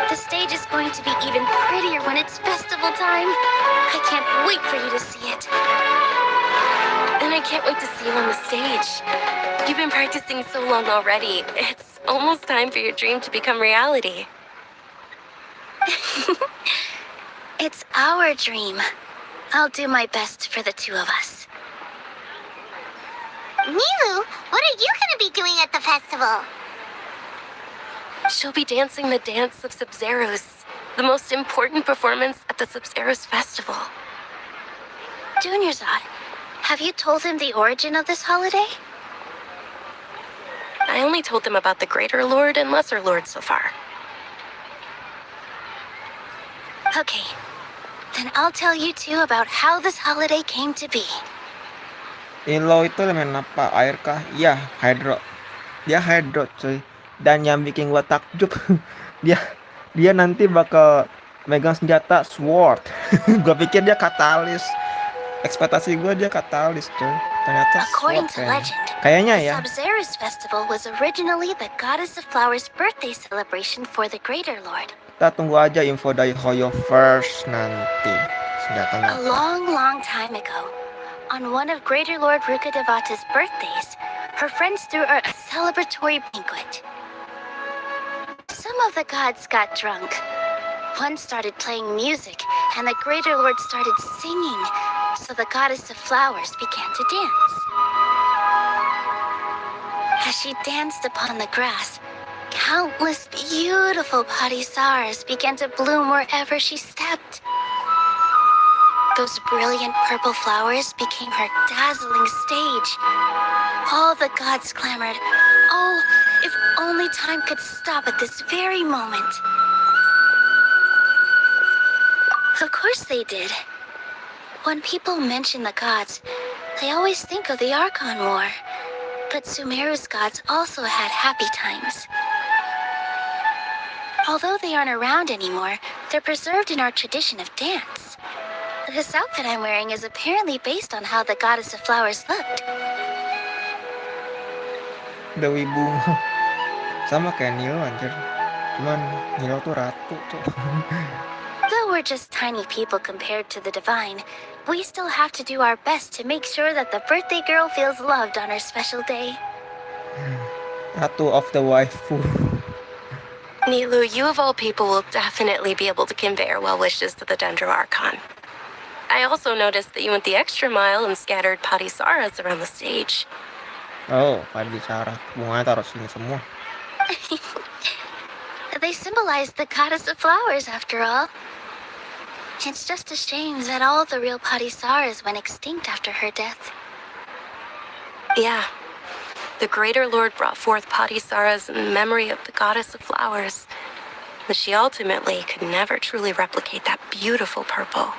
The stage is going to be even prettier when it's festival time. I can't wait for you to see it. And I can't wait to see you on the stage. You've been practicing so long already. It's almost time for your dream to become reality. It's our dream. I'll do my best for the two of us. Milu, what are you going to be doing at the festival? She'll be dancing the dance of Sub-Zerus, the most important performance at the Sub-Zerus festival. Dunyarzad, have you told him the origin of this holiday? I only told them about the Greater Lord and Lesser Lord so far. Okay, then I'll tell you two about how this holiday came to be. Ilo itu elemen apa? Air kah? Iya, hydro. Dia hydro, cuy. Dan yang bikin gua takjub, dia nanti bakal megang senjata sword. Gua pikir dia katalis. Ekspektasi gua dia katalis, cuy. Ternyata According sword to kayaknya. legend, Kayaknya the ya. Sub-Zerus festival was originally the Goddess of Flowers' birthday celebration for the Greater Lord. Kita tunggu aja info dari Hoyo first nanti. Senjatanya. A long, long time ago, on one of Greater Lord Rukkhadevata's birthdays, her friends threw her a celebratory banquet. Some of the gods got drunk. One started playing music, and the Greater Lord started singing, so the Goddess of Flowers began to dance. As she danced upon the grass, countless beautiful padisars began to bloom wherever she stepped. Those brilliant purple flowers became her dazzling stage. All the gods clamored, "Oh, if only time could stop at this very moment." Of course they did. When people mention the gods, they always think of the Archon War. But Sumeru's gods also had happy times. Although they aren't around anymore, they're preserved in our tradition of dance. This outfit I'm wearing is apparently based on how the goddess of flowers looked. Udah wibu. Sama kayak Nilo anjir. Cuman Nilo tuh ratu tuh. Though we're just tiny people compared to the divine, we still have to do our best to make sure that the birthday girl feels loved on her special day. Ratu of the waifu. Nilu, you of all people will definitely be able to convey our well wishes to the Dendro Archon. I also noticed that you went the extra mile and scattered Padisaras around the stage. Oh, Padisara. Bunganya taruh sini semua. They symbolize the goddess of flowers, after all. It's just a shame that all the real Padisaras went extinct after her death. Yeah. The Greater Lord brought forth Padisaras in memory of the goddess of flowers, but she ultimately could never truly replicate that beautiful purple.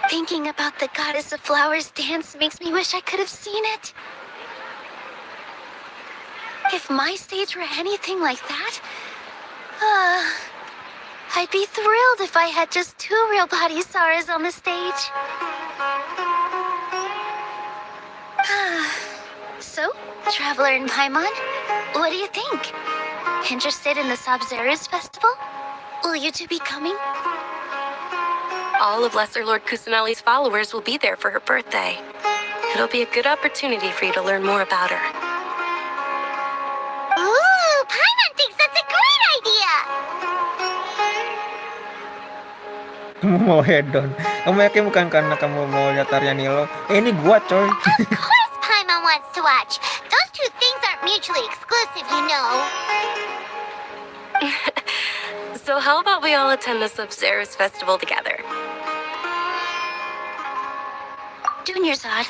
Thinking about the goddess of flowers dance makes me wish I could have seen it. If my stage were anything like that, I'd be thrilled if I had just 2 real Padisaras on the stage. So, Traveler and Paimon, what do you think? Interested in the Sabzeruz festival? Will you two be coming? All of Lesser Lord Kusanali's followers will be there for her birthday. It'll be a good opportunity for you to learn more about her. Ooh, Paimon thinks that's a great idea! Kamu mau hedon. Kamu yakin bukan karena kamu mau lihat tarian Nilo? Ini gua coy. Of course Paimon wants to watch. Those two things aren't mutually exclusive, you know. So how about we all attend the Sabzeruz festival together? Junior-san,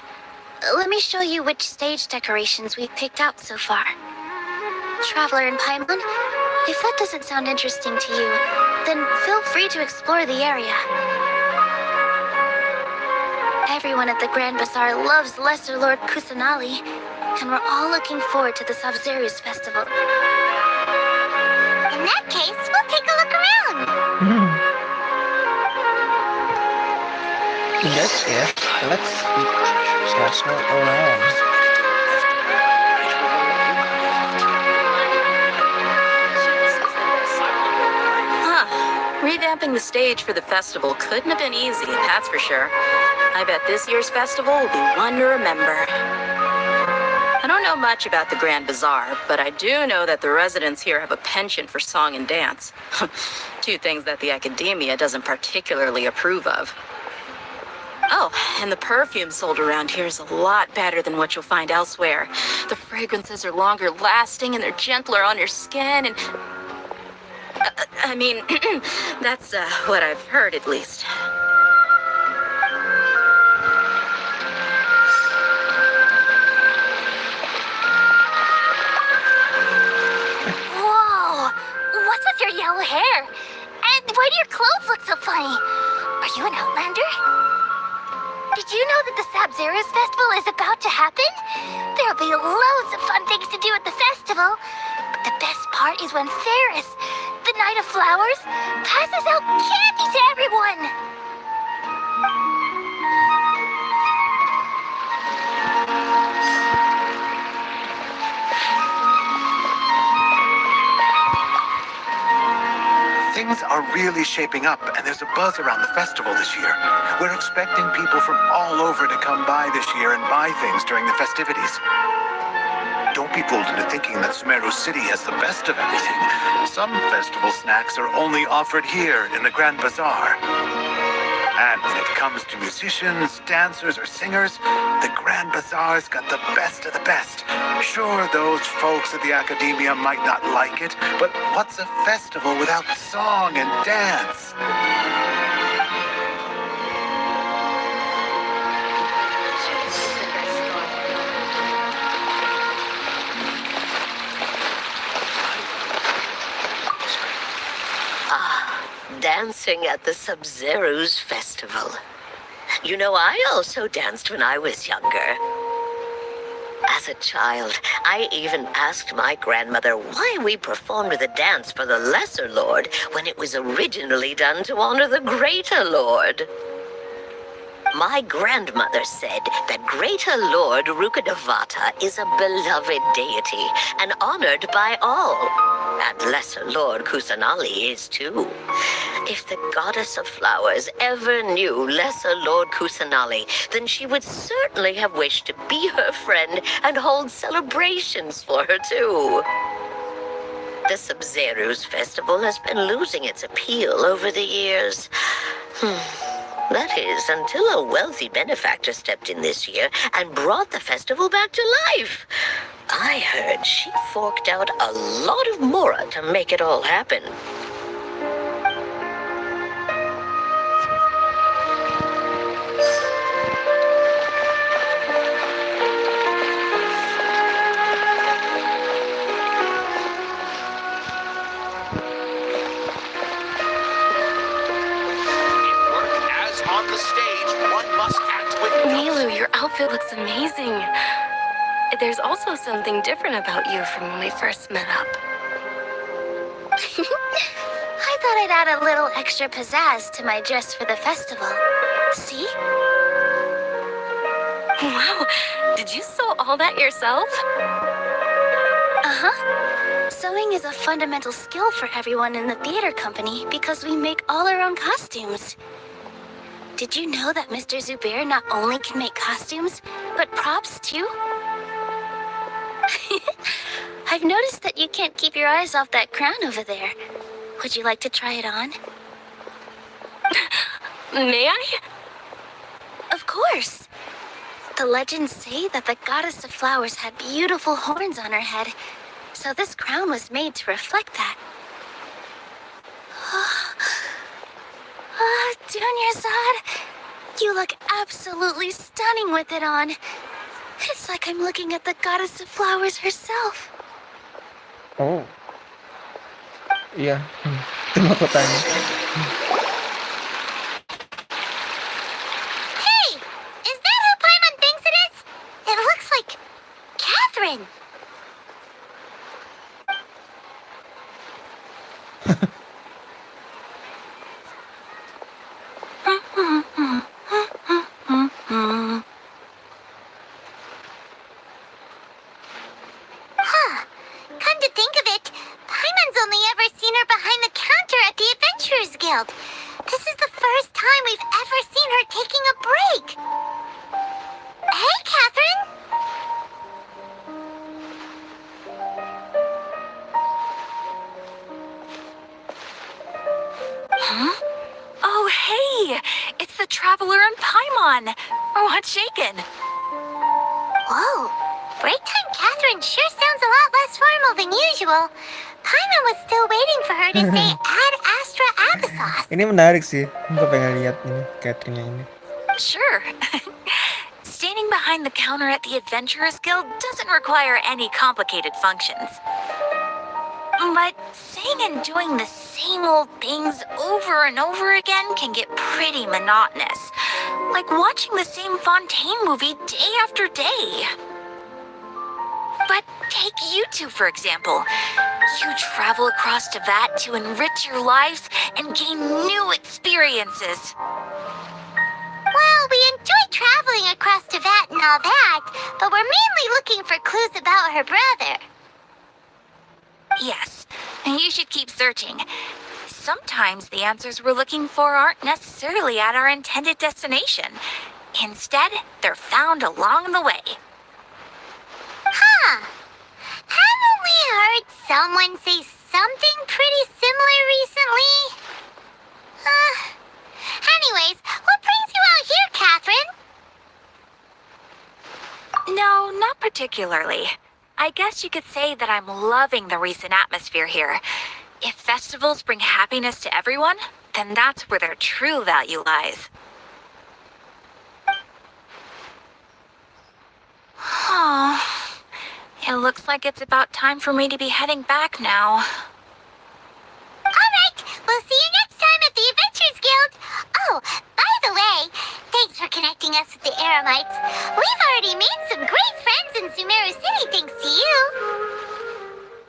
let me show you which stage decorations we've picked out so far. Traveler and Paimon, if that doesn't sound interesting to you, then feel free to explore the area. Everyone at the Grand Bazaar loves Lesser Lord Kusanali, and we're all looking forward to the Sabzeruz festival. In that case, we'll take a look around. In that case, let's go around. Revamping the stage for the festival couldn't have been easy, that's for sure. I bet this year's festival will be one to remember. I don't know much about the Grand Bazaar, but I do know that the residents here have a penchant for song and dance. 2 things that the academia doesn't particularly approve of. Oh, and the perfume sold around here is a lot better than what you'll find elsewhere. The fragrances are longer lasting and they're gentler on your skin and... I mean, that's what I've heard at least. Whoa! What's with your yellow hair? And why do your clothes look so funny? Are you an outlander? Did you know that the Sabzeruz festival is about to happen? There'll be loads of fun things to do at the festival. But the best part is when Ferris, the Knight of Flowers, passes out candy to everyone. Things are really shaping up, and there's a buzz around the festival this year. We're expecting people from all over to come by this year and buy things during the festivities. Don't be fooled into thinking that Sumeru City has the best of everything. Some festival snacks are only offered here in the Grand Bazaar. And when it comes to musicians, dancers, or singers, the Grand Bazaar's got the best of the best. Sure, those folks at the academia might not like it, but what's a festival without song and dance? Dancing at the Sabzeruz festival. You know, I also danced when I was younger. As a child, I even asked my grandmother why we performed the dance for the Lesser Lord when it was originally done to honor the Greater Lord. My grandmother said that Greater Lord Rukkhadevata is a beloved deity and honored by all. And Lesser Lord Kusanali is too. If the goddess of flowers ever knew Lesser Lord Kusanali, then she would certainly have wished to be her friend and hold celebrations for her too. The Sub-Zeru's festival has been losing its appeal over the years. That is, until a wealthy benefactor stepped in this year and brought the festival back to life. I heard she forked out a lot of mora to make it all happen. Nilu, your outfit looks amazing. There's also something different about you from when we first met up. I thought I'd add a little extra pizzazz to my dress for the festival. See? Wow, did you sew all that yourself? Uh-huh. Sewing is a fundamental skill for everyone in the theater company because we make all our own costumes. Did you know that Mr. Zubair not only can make costumes, but props too? I've noticed that you can't keep your eyes off that crown over there. Would you like to try it on? May I? Of course. The legends say that the goddess of flowers had beautiful horns on her head, so this crown was made to reflect that. Dunyarzad, you look absolutely stunning with it on. It's like I'm looking at the goddess of flowers herself. Oh. Iya. Itu mahkotanya. Hey! Is that who Paimon thinks it is? It looks like Catherine. Come to think of it, Paimon's only ever seen her behind the counter at the Adventurers Guild. This is the first time we've ever seen her taking a break. Hey, Catherine! Huh? Oh, hey! It's the Traveler and Paimon! What's shaken? Whoa! Break time Catherine sure sounds a lot less formal than usual. Paimon was still waiting for her to say Ad Astra Abyssos. Ini menarik sih. Gue pengen lihat ini Catherine-nya ini. Sure. Standing behind the counter at the Adventurers Guild doesn't require any complicated functions. But saying and doing the same old things over and over again can get pretty monotonous. Like watching the same Fontaine movie day after day. But take you two, for example. You travel across Teyvat to enrich your lives and gain new experiences. Well, we enjoy traveling across Teyvat and all that, but we're mainly looking for clues about her brother. Yes, and you should keep searching. Sometimes the answers we're looking for aren't necessarily at our intended destination. Instead, they're found along the way. Huh. Haven't we heard someone say something pretty similar recently? Anyways, what brings you out here, Catherine? No, not particularly. I guess you could say that I'm loving the recent atmosphere here. If festivals bring happiness to everyone, then that's where their true value lies. Oh, it looks like it's about time for me to be heading back now. Alright, we'll see you next time at the Adventures Guild. Oh, by the way, thanks for connecting connecting us with the Eremites. We've already made some great friends in Sumeru City thanks to you.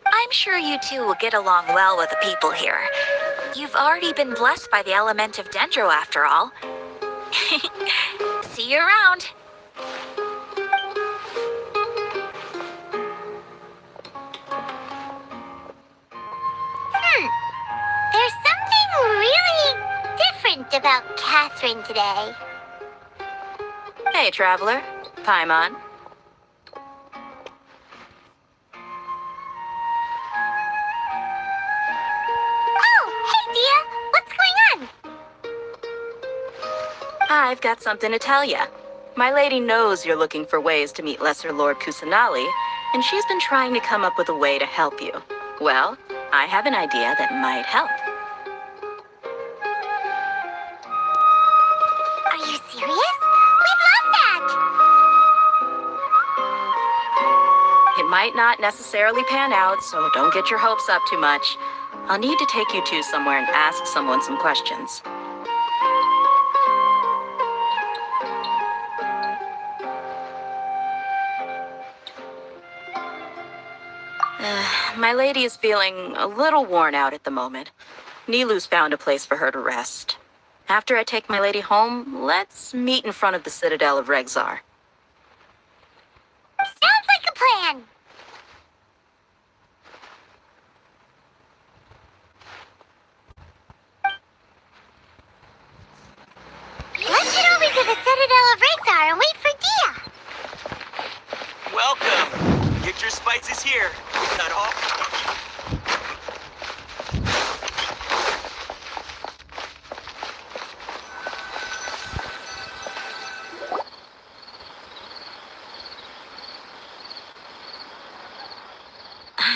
I'm sure you two will get along well with the people here. You've already been blessed by the element of Dendro after all. See you around. There's something really different about Catherine today. Hey, traveler. Paimon. Hey, Dia, what's going on? I've got something to tell ya. My lady knows you're looking for ways to meet Lesser Lord Kusanali, and she's been trying to come up with a way to help you. Well, I have an idea that might help. Are you serious? We'd love that! It might not necessarily pan out, so don't get your hopes up too much. I'll need to take you two somewhere and ask someone some questions. My lady is feeling a little worn out at the moment. Nilu's found a place for her to rest. After I take my lady home, let's meet in front of the Citadel of Regzar. Sounds like a plan. Let's head over to the Citadel of Regzar and wait for Dia. Welcome. Get your spices here. Not all.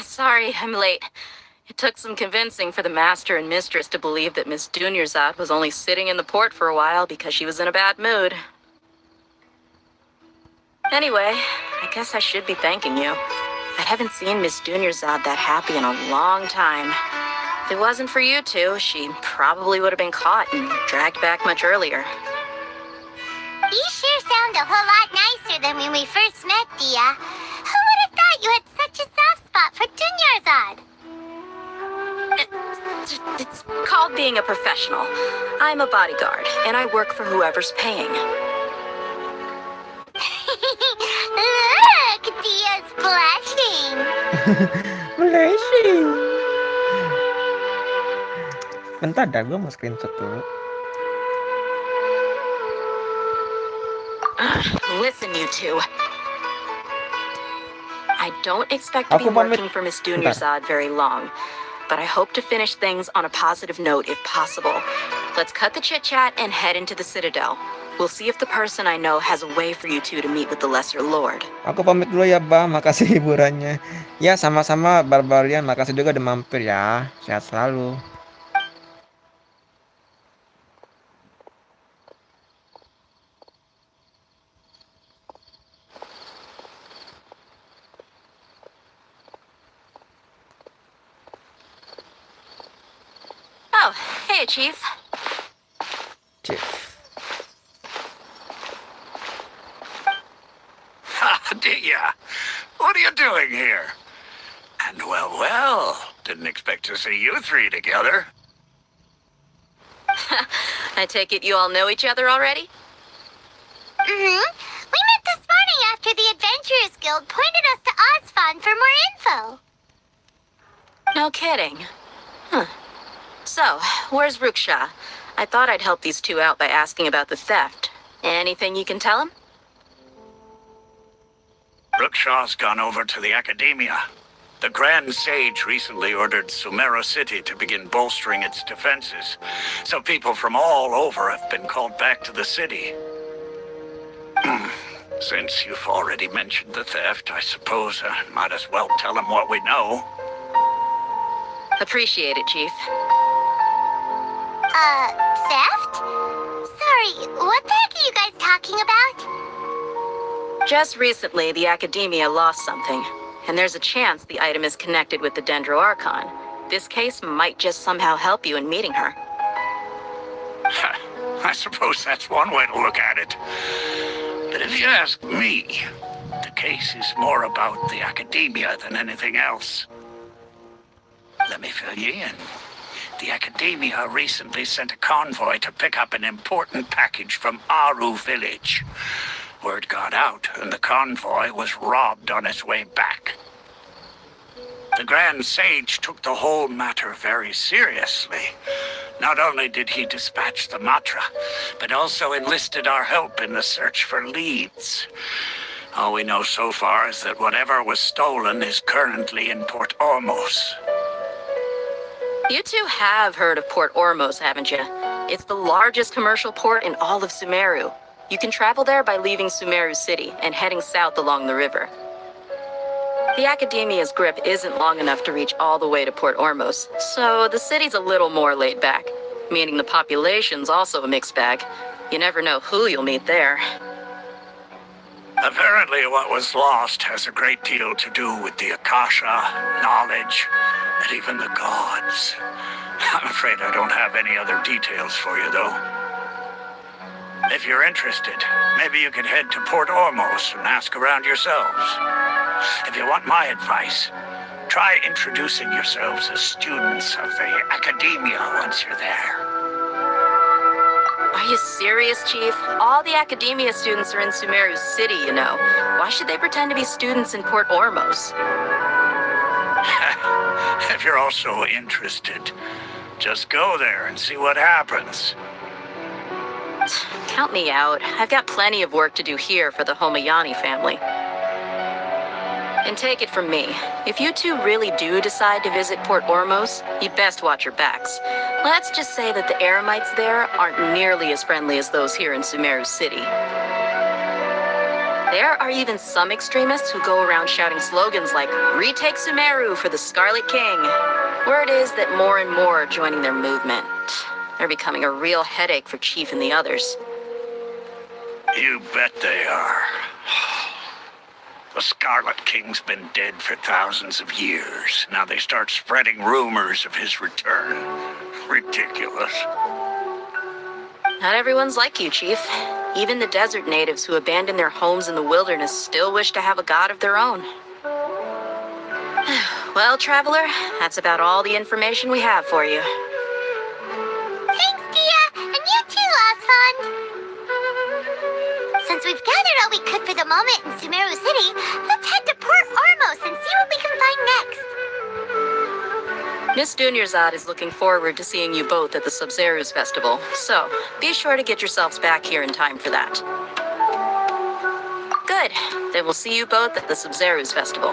Sorry, I'm late. It took some convincing for the master and mistress to believe that Miss Dunyarzad was only sitting in the port for a while because she was in a bad mood. Anyway, I guess I should be thanking you. I haven't seen Miss Dunyarzad that happy in a long time. If it wasn't for you two, she probably would have been caught and dragged back much earlier. You sure sound a whole lot nicer than when we first met, Dia. Who would have thought you had such a soft spot for Dunyarzad? It's called being a professional. I'm a bodyguard, and I work for whoever's paying. Look, Dia's blushing. Blushing. Bentar dah, gue mau screenshot dulu. Listen, you two. I don't expect to be working for Miss Dunyarzad very long, but I hope to finish things on a positive note if possible. Let's cut the chit-chat and head into the Citadel. We'll see if the person I know has a way for you two to meet with the Lesser Lord. Aku pamit dulu ya, Bang. Makasih hiburannya. Ya, sama-sama Barbarian. Makasih juga udah mampir ya. Sehat selalu. Oh, hey, Chief. Chief. Dia, what are you doing here? And well, didn't expect to see you three together. I take it you all know each other already? Mm-hmm. We met this morning after the Adventurers Guild pointed us to Osfon for more info. No kidding. Huh. So, where's Ruksha? I thought I'd help these two out by asking about the theft. Anything you can tell him? Ruksha's gone over to the Academia. The Grand Sage recently ordered Sumeru City to begin bolstering its defenses, so people from all over have been called back to the city. Since you've already mentioned the theft, I suppose I might as well tell them what we know. Appreciate it, Chief. Theft? Sorry, what the heck are you guys talking about? Just recently, the Academia lost something, and there's a chance the item is connected with the Dendro Archon. This case might just somehow help you in meeting her. I suppose that's one way to look at it. But if you ask me, the case is more about the academia than anything else. Let me fill you in. The academia recently sent a convoy to pick up an important package from Aru village. Word got out, and the convoy was robbed on its way back. The Grand Sage took the whole matter very seriously. Not only did he dispatch the Matra, but also enlisted our help in the search for leads. All we know so far is that whatever was stolen is currently in Port Ormos. You two have heard of Port Ormos, haven't you? It's the largest commercial port in all of Sumeru. You can travel there by leaving Sumeru City and heading south along the river. The Academia's grip isn't long enough to reach all the way to Port Ormos, so the city's a little more laid back, meaning the population's also a mixed bag. You never know who you'll meet there. Apparently what was lost has a great deal to do with the Akasha, knowledge, and even the gods. I'm afraid I don't have any other details for you, though. If you're interested, maybe you could head to Port Ormos and ask around yourselves. If you want my advice, try introducing yourselves as students of the Academia once you're there. Are you serious, Chief? All the Academia students are in Sumeru City, you know. Why should they pretend to be students in Port Ormos? If you're also interested, just go there and see what happens. Count me out. I've got plenty of work to do here for the Homayani family. And take it from me, if you two really do decide to visit Port Ormos, you'd best watch your backs. Let's just say that the Eremites there aren't nearly as friendly as those here in Sumeru City. There are even some extremists who go around shouting slogans like, "Retake Sumeru for the Scarlet King." Word is that more and more are joining their movement. They're becoming a real headache for Chief and the others. You bet they are. The Scarlet King's been dead for thousands of years. Now they start spreading rumors of his return. Ridiculous. Not everyone's like you, Chief. Even the desert natives who abandoned their homes in the wilderness still wish to have a god of their own. Well, traveler, that's about all the information we have for you. Thanks, Dia, and you too, Osfond. Since we've gathered all we could for the moment in Sumeru City, let's head to Port Ormos and see what we can find next. Miss Dunyarzad is looking forward to seeing you both at the Sub-Zeru's festival, so be sure to get yourselves back here in time for that. Good. Then we'll see you both at the Sub-Zeru's festival.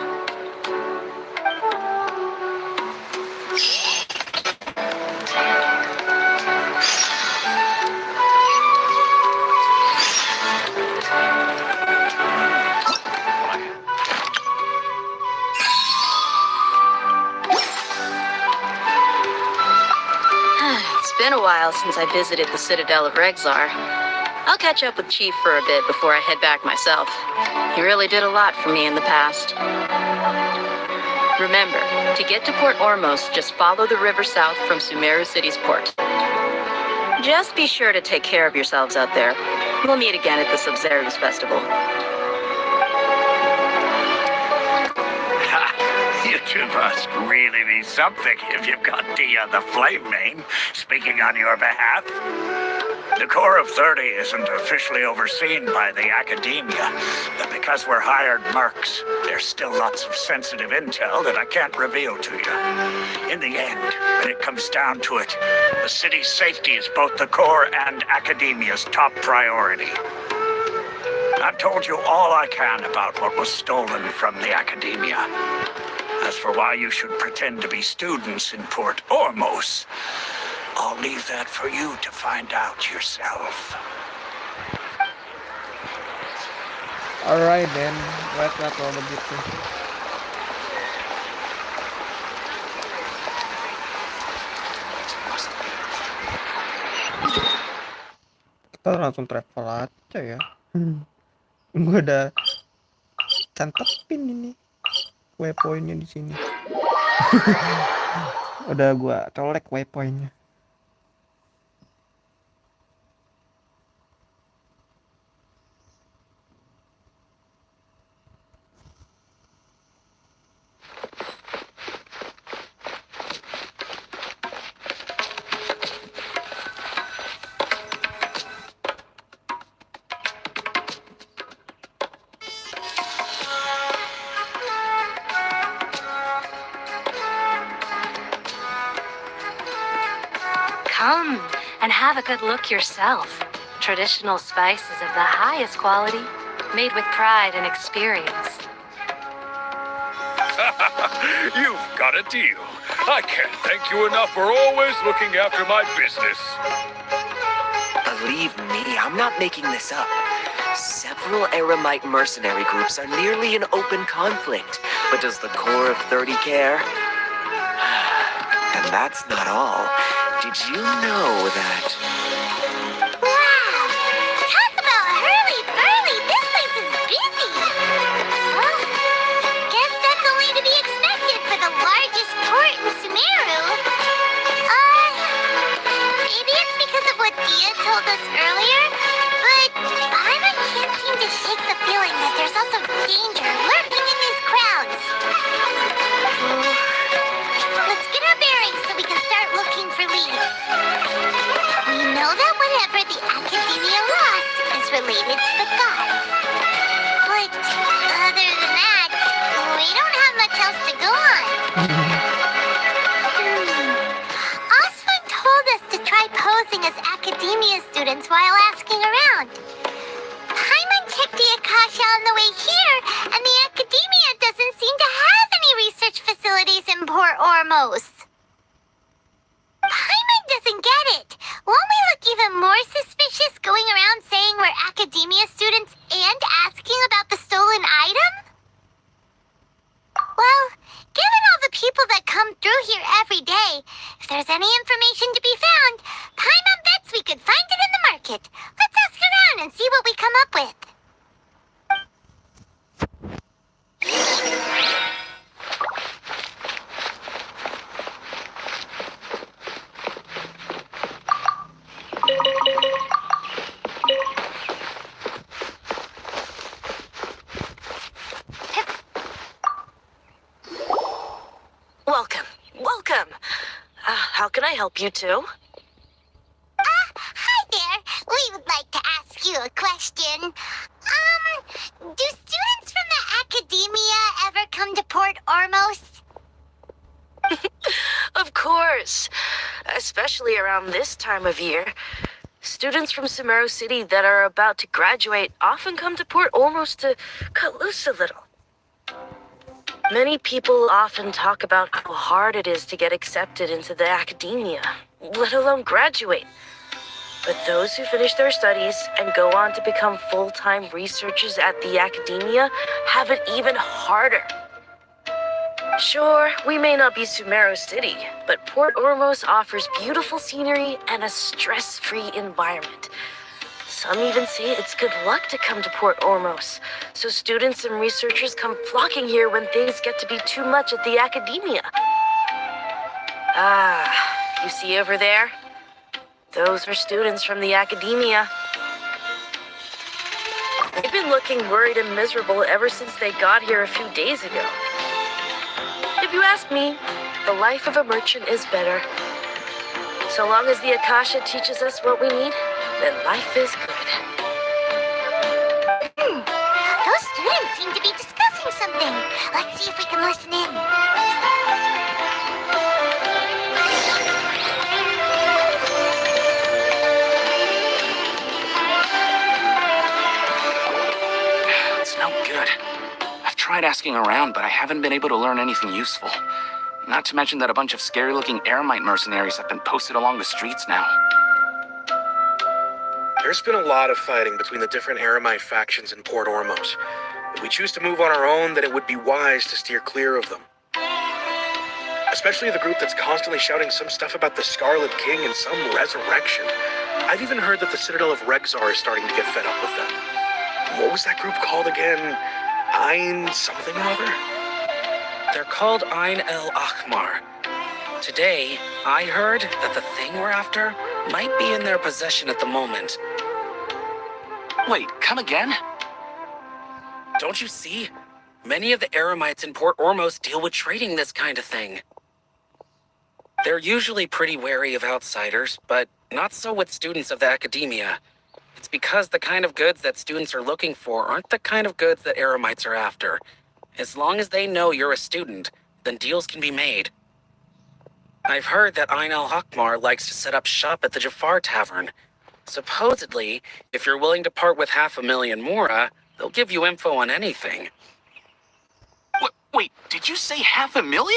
It's been a while since I visited the Citadel of Regzar. I'll catch up with Chief for a bit before I head back myself. He really did a lot for me in the past. Remember, to get to Port Ormos, just follow the river south from Sumeru City's port. Just be sure to take care of yourselves out there. We'll meet again at the Sub-Zeru's festival. You two must really be something if you've got Dia the Flame Mane speaking on your behalf. The Corps of 30 isn't officially overseen by the Academia, but because we're hired mercs, there's still lots of sensitive intel that I can't reveal to you. In the end, when it comes down to it, the city's safety is both the Corps and Academia's top priority. I've told you all I can about what was stolen from the Academia. As for why you should pretend to be students in Port Ormos, I'll leave that for you to find out yourself. Alright then, baiklah kalau begitu. Kita langsung travel aja ya. Gue udah cantepin ini waypointnya di sini. Udah gua colek waypointnya. Come and have a good look yourself. Traditional spices of the highest quality, made with pride and experience. You've got a deal. I can't thank you enough for always looking after my business. Believe me, I'm not making this up. Several Eremite mercenary groups are nearly in open conflict, but does the core of 30 care? And that's not all. Did you know that... Wow! Talk about hurly-burly! This place is busy! Well, guess that's only to be expected for the largest port in Sumeru. Maybe it's because of what Dia told us earlier, but Paimon can't seem to shake the feeling that there's also danger lurking in these crowds. Let's get our bearings so we can start looking for leads. We know that whatever the Academia lost is related to the gods. But other than that, we don't have much else to go on. Osmond told us to try posing as Academia students while asking around. Paimon checked the Akasha on the way here, and the Academia doesn't seem to have any research facilities in Port Ormos. Paimon doesn't get it. Won't we look even more suspicious going around saying we're Academia students and asking about the stolen item? Well, given all the people that come through here every day, if there's any information to be found, Paimon bets we could find it in the market. Let's ask around and see what we come up with. Welcome. Welcome. How can I help you two? Hi there. We would like to ask you a question. Do students from the Academia ever come to Port Ormos? Of course. Especially around this time of year. Students from Sumeru City that are about to graduate often come to Port Ormos to cut loose a little. Many people often talk about how hard it is to get accepted into the Academia, let alone graduate. But those who finish their studies and go on to become full-time researchers at the Academia have it even harder. Sure, we may not be Sumeru City, but Port Ormos offers beautiful scenery and a stress-free environment. Some even say it's good luck to come to Port Ormos, so students and researchers come flocking here when things get to be too much at the Academia. You see over there? Those are students from the Academia. They've been looking worried and miserable ever since they got here a few days ago. If you ask me, the life of a merchant is better. So long as the Akasha teaches us what we need, then life is good. Those students seem to be discussing something. Let's see if we can listen in. It's no good. I've tried asking around, but I haven't been able to learn anything useful. Not to mention that a bunch of scary-looking Eremite mercenaries have been posted along the streets now. There's been a lot of fighting between the different Eremite factions in Port Ormos. If we choose to move on our own, then it would be wise to steer clear of them. Especially the group that's constantly shouting some stuff about the Scarlet King and some resurrection. I've even heard that the Citadel of Rexar is starting to get fed up with them. What was that group called again? Ein something or other? They're called Ein El Akhmar. Today, I heard that the thing we're after might be in their possession at the moment. Wait, come again? Don't you see? Many of the Eremites in Port Ormos deal with trading this kind of thing. They're usually pretty wary of outsiders, but not so with students of the Academia. It's because the kind of goods that students are looking for aren't the kind of goods that Eremites are after. As long as they know you're a student, then deals can be made. I've heard that Ain al-Akmar likes to set up shop at the Jafar Tavern. Supposedly, if you're willing to part with 500,000 Mora, they'll give you info on anything. Wait, did you say 500,000?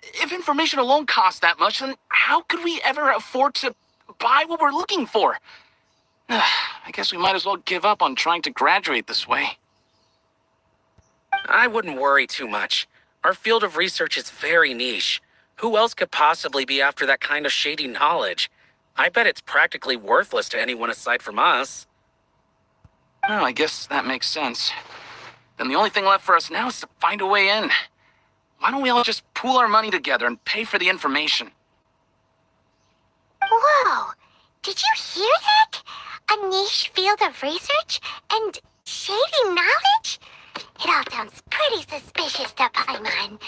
If information alone costs that much, then how could we ever afford to buy what we're looking for? I guess we might as well give up on trying to graduate this way. I wouldn't worry too much. Our field of research is very niche. Who else could possibly be after that kind of shady knowledge? I bet it's practically worthless to anyone aside from us. Well, I guess that makes sense. Then the only thing left for us now is to find a way in. Why don't we all just pool our money together and pay for the information? Whoa! Did you hear that? A niche field of research and shady knowledge? It all sounds pretty suspicious to Paimon.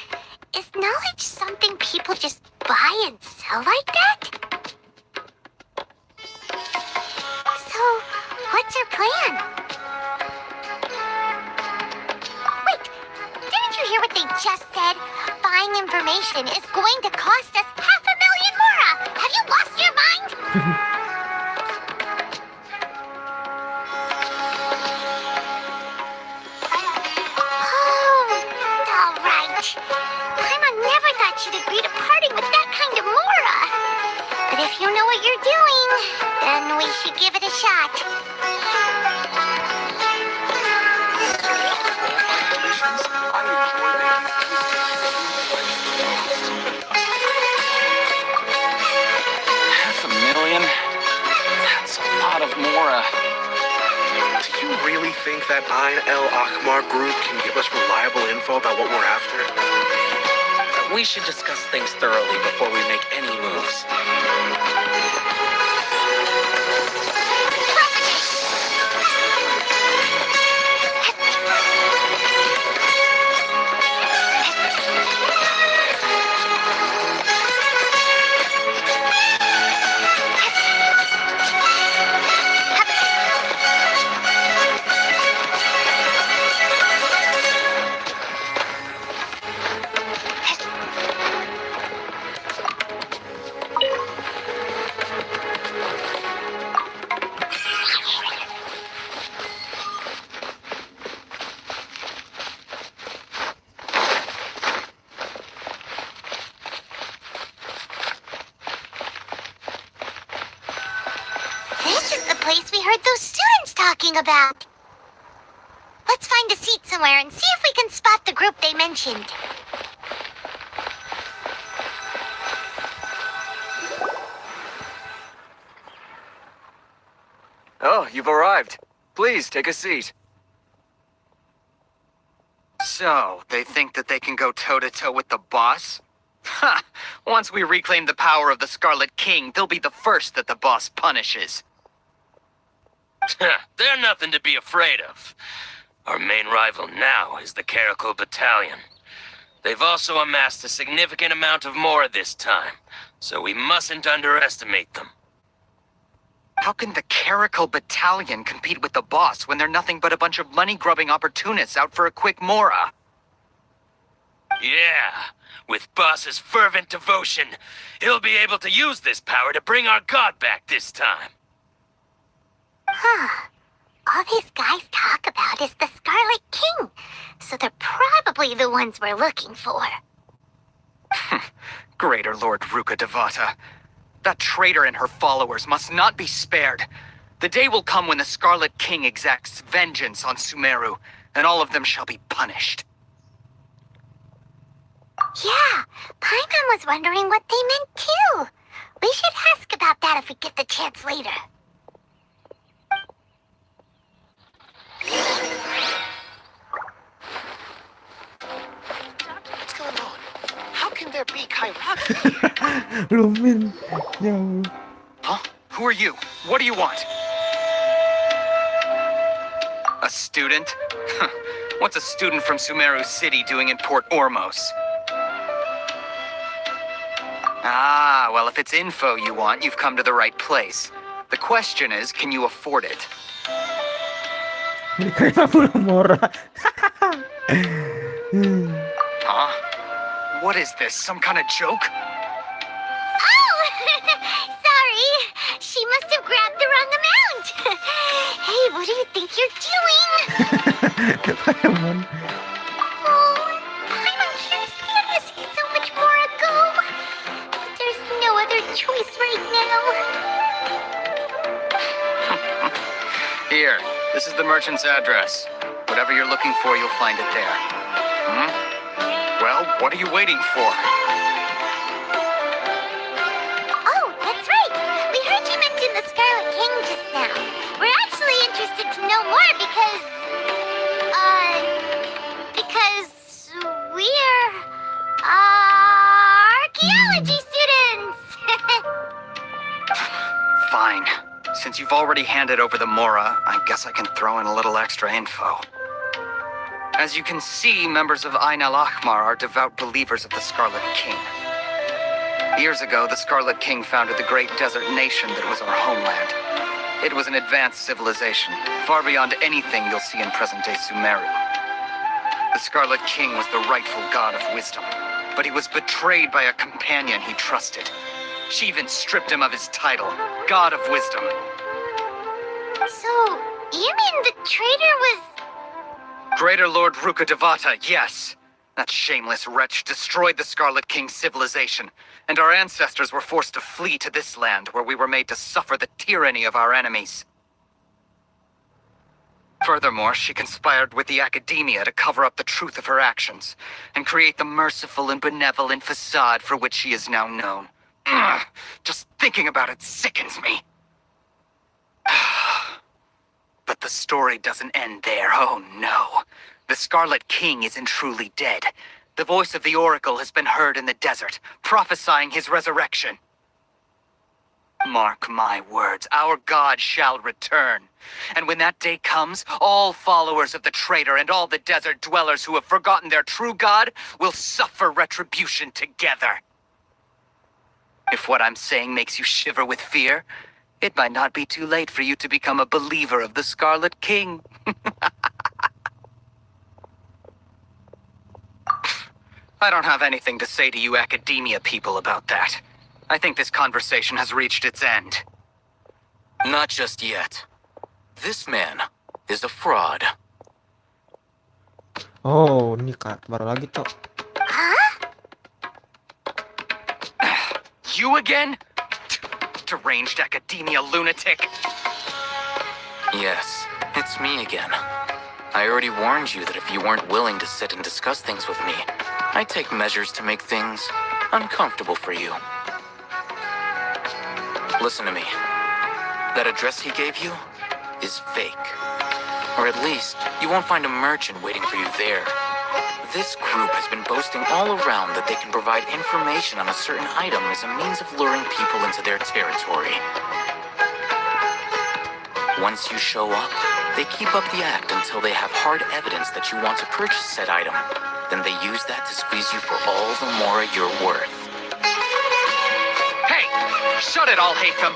Is knowledge something people just buy and sell like that? So, what's your plan? Wait, didn't you hear what they just said? Buying information is going to cost us 500,000 Mora! Have you lost your mind? She'd agree to parting with that kind of Mora. But if you know what you're doing, then we should give it a shot. $500,000? That's a lot of Mora. Do you really think that Ain al-Akmar group can give us reliable info about what we're after? We should discuss things thoroughly before we make any moves. About. Let's find a seat somewhere and see if we can spot the group they mentioned. Oh, you've arrived. Please, take a seat. So, they think that they can go toe-to-toe with the boss? Ha! Once we reclaim the power of the Scarlet King, they'll be the first that the boss punishes. They're nothing to be afraid of. Our main rival now is the Caracal Battalion. They've also amassed a significant amount of Mora this time, so we mustn't underestimate them. How can the Caracal Battalion compete with the boss when they're nothing but a bunch of money-grubbing opportunists out for a quick Mora? Yeah, with boss's fervent devotion, he'll be able to use this power to bring our god back this time. Huh. All these guys talk about is the Scarlet King, so they're probably the ones we're looking for. Greater Lord Ruka Devata. That traitor and her followers must not be spared. The day will come when the Scarlet King exacts vengeance on Sumeru, and all of them shall be punished. Yeah, Paimon was wondering what they meant too. We should ask about that if we get the chance later. What's going on? How can there be Kairaki? Lumin. Jauh. Huh? Who are you? What do you want? A student? What's a student from Sumeru City doing in Port Ormos? Ah, well, if it's info you want, you've come to the right place. The question is, can you afford it? Mora. Huh? What is this? Some kind of joke? Hey, what do you think you're doing? Paimon. Oh, Paimon can't stand to see so much more ago. But there's no other choice right now. Here, this is the merchant's address. Whatever you're looking for, you'll find it there. Well, what are you waiting for? Oh, that's right. We heard you mention the Scarlet King just now. We're actually interested to know more because we're archaeology students. Fine. Since you've already handed over the Mora, I guess I can throw in a little extra info. As you can see, members of Ain al-Ahmar are devout believers of the Scarlet King. Years ago, the Scarlet King founded the great desert nation that was our homeland. It was an advanced civilization, far beyond anything you'll see in present-day Sumeru. The Scarlet King was the rightful god of wisdom, but he was betrayed by a companion he trusted. She even stripped him of his title, God of Wisdom. So, you mean the traitor was... Greater Lord Rukkhadevata, yes. That shameless wretch destroyed the Scarlet King's civilization, and our ancestors were forced to flee to this land where we were made to suffer the tyranny of our enemies. Furthermore, she conspired with the academia to cover up the truth of her actions, and create the merciful and benevolent facade for which she is now known. Ugh, just thinking about it sickens me. But the story doesn't end there, oh no. The Scarlet King isn't truly dead. The voice of the Oracle has been heard in the desert, prophesying his resurrection. Mark my words, our God shall return. And when that day comes, all followers of the traitor and all the desert dwellers who have forgotten their true God will suffer retribution together. If what I'm saying makes you shiver with fear, it might not be too late for you to become a believer of the Scarlet King. I don't have anything to say to you academia people about that. I think this conversation has reached its end. Not just yet. This man is a fraud. Oh, ini baru lagi tuh. You again? Deranged academia lunatic. Yes, it's me again. I already warned you that if you weren't willing to sit and discuss things with me, I'd take measures to make things uncomfortable for you. Listen to me. That address he gave you is fake. Or at least, you won't find a merchant waiting for you there. This group has been boasting all around that they can provide information on a certain item as a means of luring people into their territory. Once you show up, they keep up the act until they have hard evidence that you want to purchase said item. Then they use that to squeeze you for all the more you're worth. Hey! Shut it all, Hatham!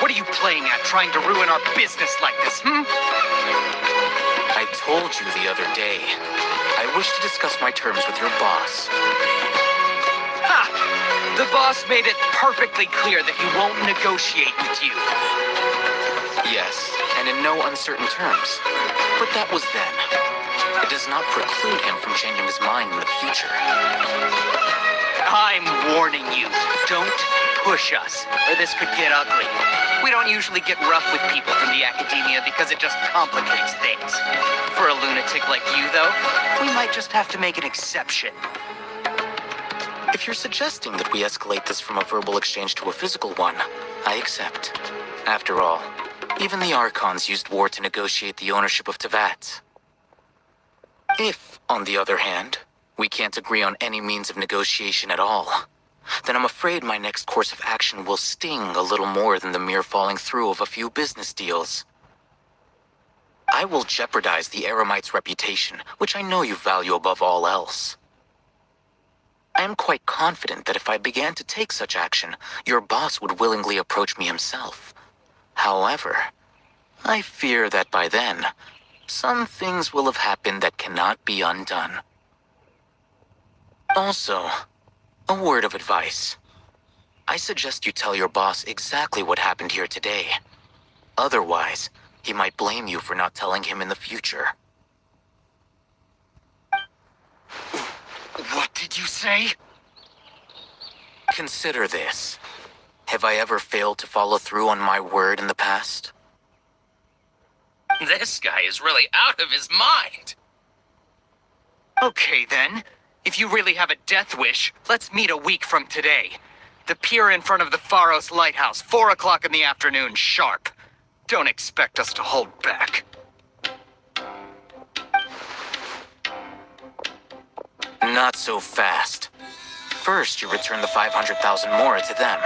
What are you playing at, trying to ruin our business like this, I told you the other day, I wish to discuss my terms with your boss. Ha! The boss made it perfectly clear that he won't negotiate with you. Yes, and in no uncertain terms. But that was then. It does not preclude him from changing his mind in the future. I'm warning you, don't push us, or this could get ugly. We don't usually get rough with people from the academia because it just complicates things. For a lunatic like you, though, we might just have to make an exception. If you're suggesting that we escalate this from a verbal exchange to a physical one, I accept. After all, even the Archons used war to negotiate the ownership of Teyvat. If, on the other hand, we can't agree on any means of negotiation at all, then I'm afraid my next course of action will sting a little more than the mere falling through of a few business deals. I will jeopardize the Eremite's reputation, which I know you value above all else. I am quite confident that if I began to take such action, your boss would willingly approach me himself. However, I fear that by then, some things will have happened that cannot be undone. Also, a word of advice. I suggest you tell your boss exactly what happened here today. Otherwise, He might blame you for not telling him in the future. What did you say? Consider this. Have I ever failed to follow through on my word in the past? This guy is really out of his mind. Okay, then. If you really have a death wish, let's meet a week from today. The pier in front of the Pharos Lighthouse, 4 o'clock in the afternoon, sharp. Don't expect us to hold back. Not so fast. First, you return the 500,000 mora to them.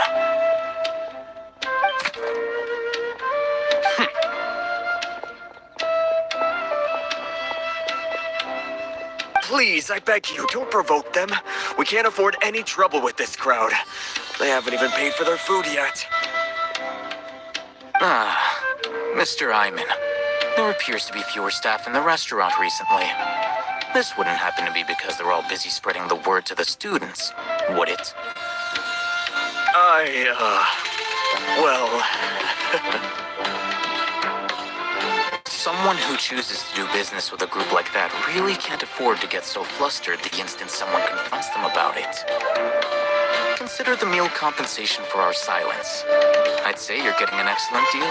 Please, I beg you, don't provoke them. We can't afford any trouble with this crowd. They haven't even paid for their food yet. Ah, Mr. Iman. There appears to be fewer staff in the restaurant recently. This wouldn't happen to be because they're all busy spreading the word to the students, would it? Well... Someone who chooses to do business with a group like that really can't afford to get so flustered the instant someone confronts them about it. Consider the meal compensation for our silence. I'd say you're getting an excellent deal.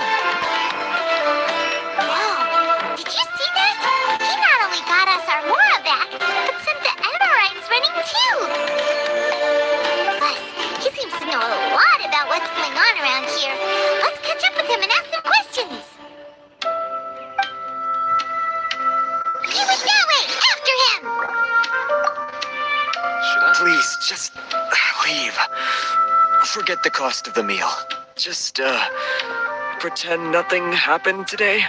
Whoa! Did you see that? He not only got us our Mora back, but sent the Amorites running too! Plus, he seems to know a lot about what's going on around here. Let's catch up with him and ask some questions! He went that way! After him! Please, just leave. Forget the cost of the meal. Just, pretend nothing happened today.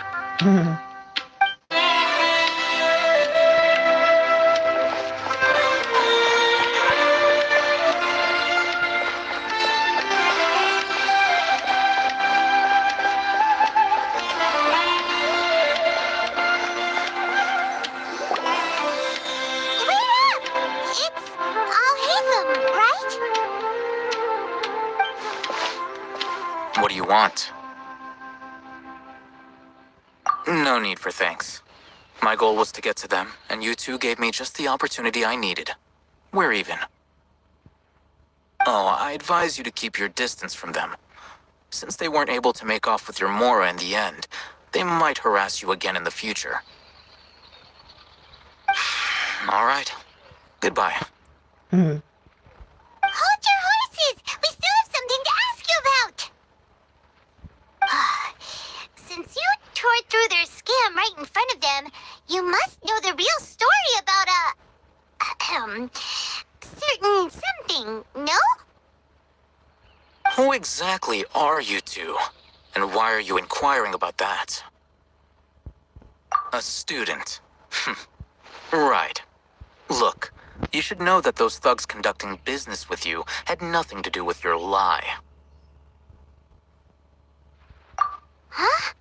What do you want? No need for thanks. My goal was to get to them, and you two gave me just the opportunity I needed. We're even. Oh, I advise you to keep your distance from them. Since they weren't able to make off with your Mora in the end, they might harass you again in the future. All right. Goodbye. Hold your horses! We still have something to ask you about! Since you tore through their scam right in front of them, you must know the real story about certain something, no? Who exactly are you two? And why are you inquiring about that? A student. Right. Look, you should know that those thugs conducting business with you had nothing to do with your lie. Huh?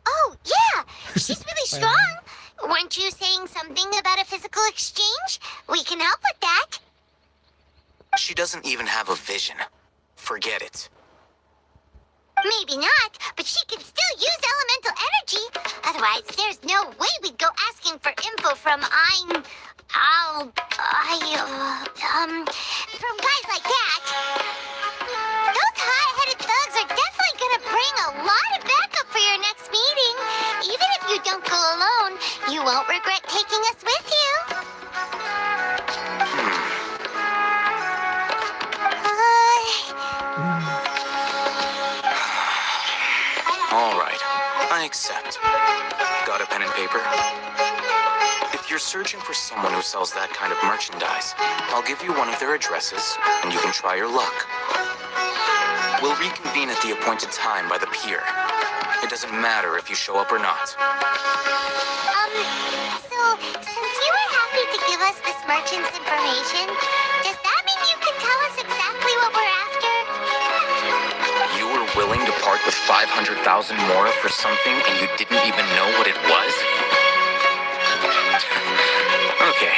Oh, yeah! She's really strong! Weren't you saying something about a physical exchange? We can help with that. She doesn't even have a vision. Forget it. Maybe not, but she can still use elemental energy. Otherwise, there's no way we'd go asking for info from from guys like that. Those hot-headed thugs are definitely gonna bring a lot of backup for your next meeting. Even if you don't go alone, you won't regret taking us with you. All right, I accept. Got a pen and paper? If you're searching for someone who sells that kind of merchandise, I'll give you one of their addresses, and you can try your luck. We'll reconvene at the appointed time by the pier. It doesn't matter if you show up or not. So, since you were happy to give us this merchant's information, does that mean you can tell us exactly what we're after? You were willing to part with 500,000 mora for something and you didn't even know what it was? Okay.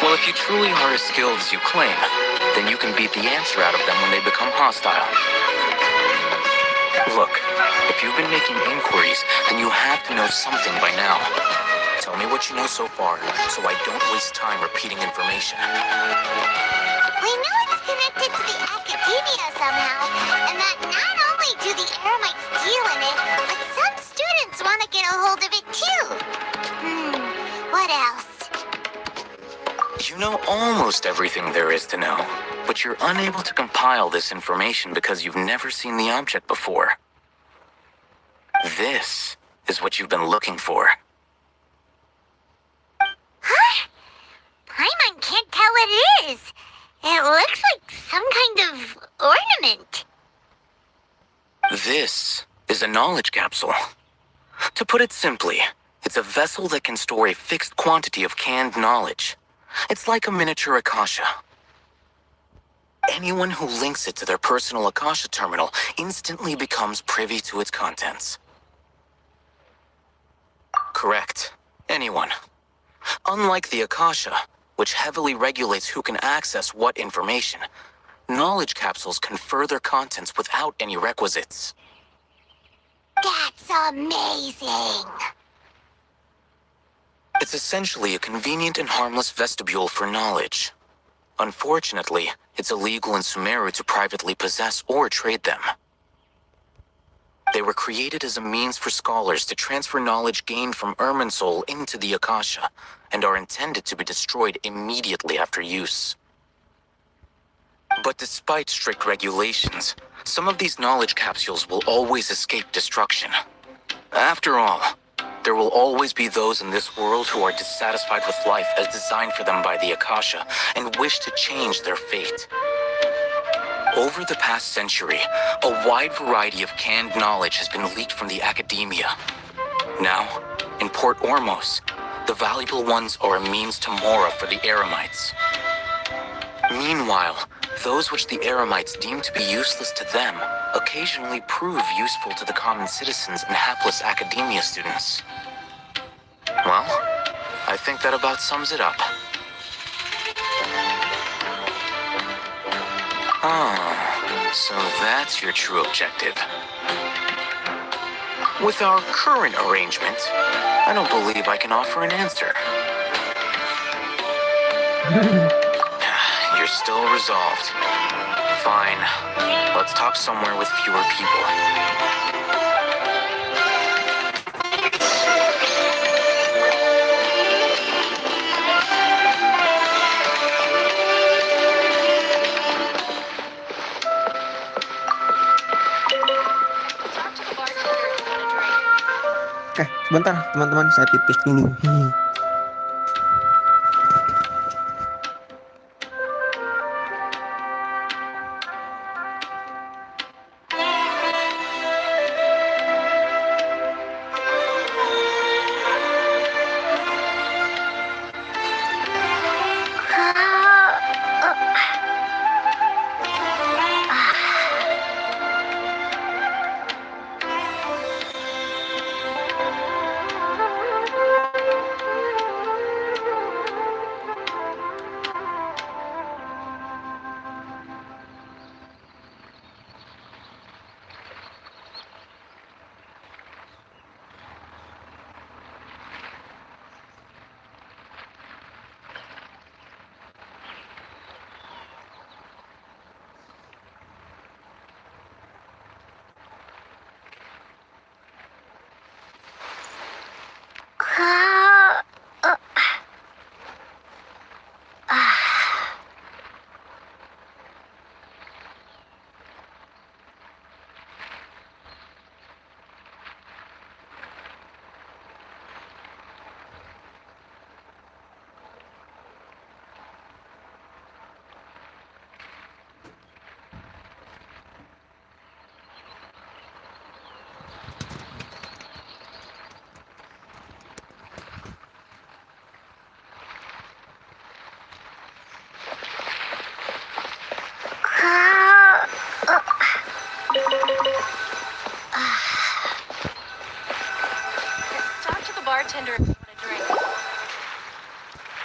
Well, if you truly are as skilled as you claim, then you can beat the answer out of them when they become hostile. Look, If you've been making inquiries, then you have to know something by now. Tell me what you know so far, so I don't waste time repeating information. We know it's connected to the academia somehow, and that not only do the Eremites deal in it, but some students want to get a hold of it too. What else? You know almost everything there is to know, but you're unable to compile this information because you've never seen the object before. This is what you've been looking for. Huh? Paimon can't tell what it is. It looks like some kind of ornament. This is a knowledge capsule. To put it simply, it's a vessel that can store a fixed quantity of canned knowledge. It's like a miniature Akasha. Anyone who links it to their personal Akasha terminal instantly becomes privy to its contents. Correct. Anyone. Unlike the Akasha, which heavily regulates who can access what information, knowledge capsules confer their contents without any requisites. That's amazing. It's essentially a convenient and harmless vestibule for knowledge. Unfortunately, it's illegal in Sumeru to privately possess or trade them. They were created as a means for scholars to transfer knowledge gained from Irminsul into the Akasha, and are intended to be destroyed immediately after use. But despite strict regulations, some of these knowledge capsules will always escape destruction. After all, there will always be those in this world who are dissatisfied with life as designed for them by the Akasha and wish to change their fate. Over the past century, a wide variety of canned knowledge has been leaked from the academia. Now, in Port Ormos, the valuable ones are a means to Mora for the Eremites. Meanwhile, those which the Eremites deem to be useless to them occasionally prove useful to the common citizens and hapless academia students. Well, I think that about sums it up. Ah, so that's your true objective. With our current arrangement, I don't believe I can offer an answer. You're still resolved. Fine. Let's talk somewhere with fewer people. Oke, sebentar teman-teman, saya pipis dulu.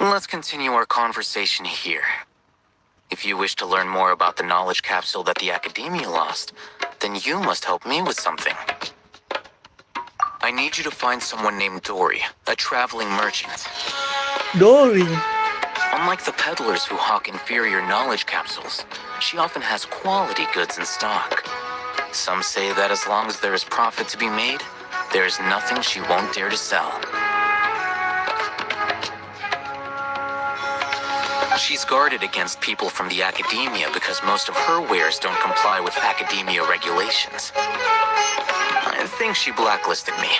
Let's continue our conversation here. If you wish to learn more about the knowledge capsule that the Academia lost, then you must help me with something. I need you to find someone named Dory, a traveling merchant. Dory. Unlike the peddlers who hawk inferior knowledge capsules, she often has quality goods in stock. Some say that as long as there is profit to be made, there is nothing she won't dare to sell. She's guarded against people from the academia because most of her wares don't comply with academia regulations. I think she blacklisted me.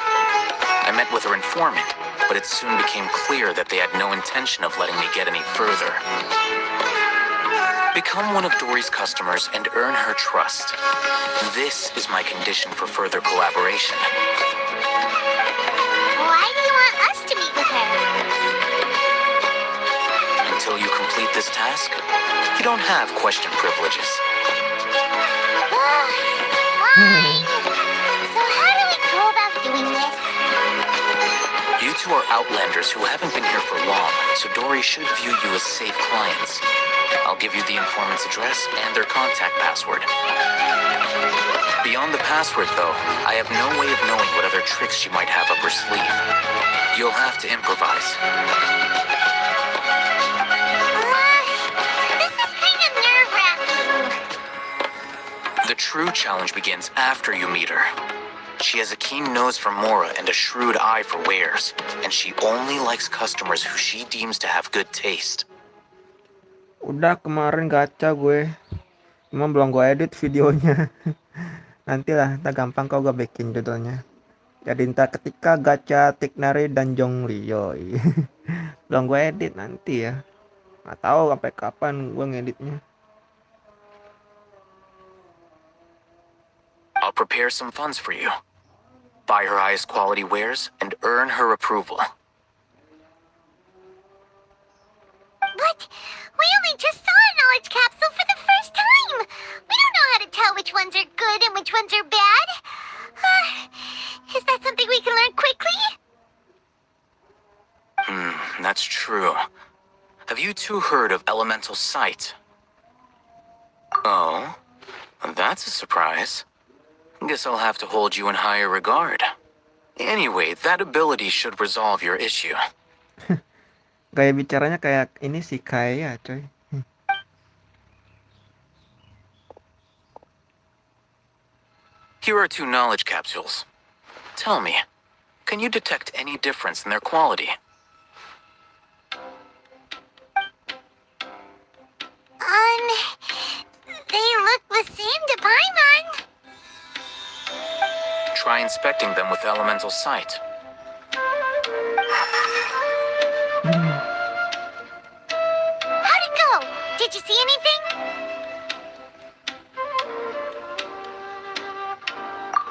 I met with her informant, but it soon became clear that they had no intention of letting me get any further. Become one of Dory's customers and earn her trust. This is my condition for further collaboration. Why do you want us to meet with her? Until you complete this task, you don't have question privileges. Fine. So how do we go about doing this? You two are outlanders who haven't been here for long, so Dory should view you as safe clients. I'll give you the informant's address and their contact password. Beyond the password, though, I have no way of knowing what other tricks she might have up her sleeve. You'll have to improvise. This is kind of nerve-wracking. The true challenge begins after you meet her. She has a keen nose for Mora and a shrewd eye for wares, and she only likes customers who she deems to have good taste. Udah kemarin gacha gue, emang belum gue edit videonya. Nantilah, tak gampang kau gue bikin judulnya. Jadi ntar ketika gacha Tighnari dan Zhongli, yoi. Belum gue edit nanti ya. Nggak tahu sampai kapan gue ngeditnya. I'll prepare some funds for you. Buy her highest quality wares and earn her approval. But we only just saw a knowledge capsule for the first time. We don't know how to tell which ones are good and which ones are bad. Is that something we can learn quickly? That's true. Have you two heard of elemental sight? Oh, that's a surprise. Guess I'll have to hold you in higher regard. Anyway, that ability should resolve your issue. Gaya bicaranya kayak ini sih kayak coy. Here are 2 knowledge capsules. Tell me, can you detect any difference in their quality? They look the same to Paimon. Try inspecting them with elemental sight. How'd it go? Did you see anything?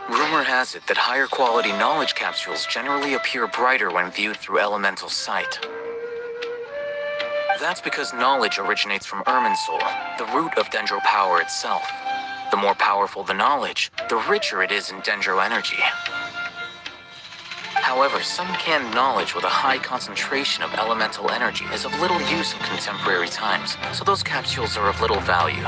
Rumor has it that higher quality knowledge capsules generally appear brighter when viewed through elemental sight. That's because knowledge originates from Irminsul, the root of Dendro power itself. The more powerful the knowledge, the richer it is in Dendro energy. However, some canned knowledge with a high concentration of elemental energy is of little use in contemporary times, so those capsules are of little value.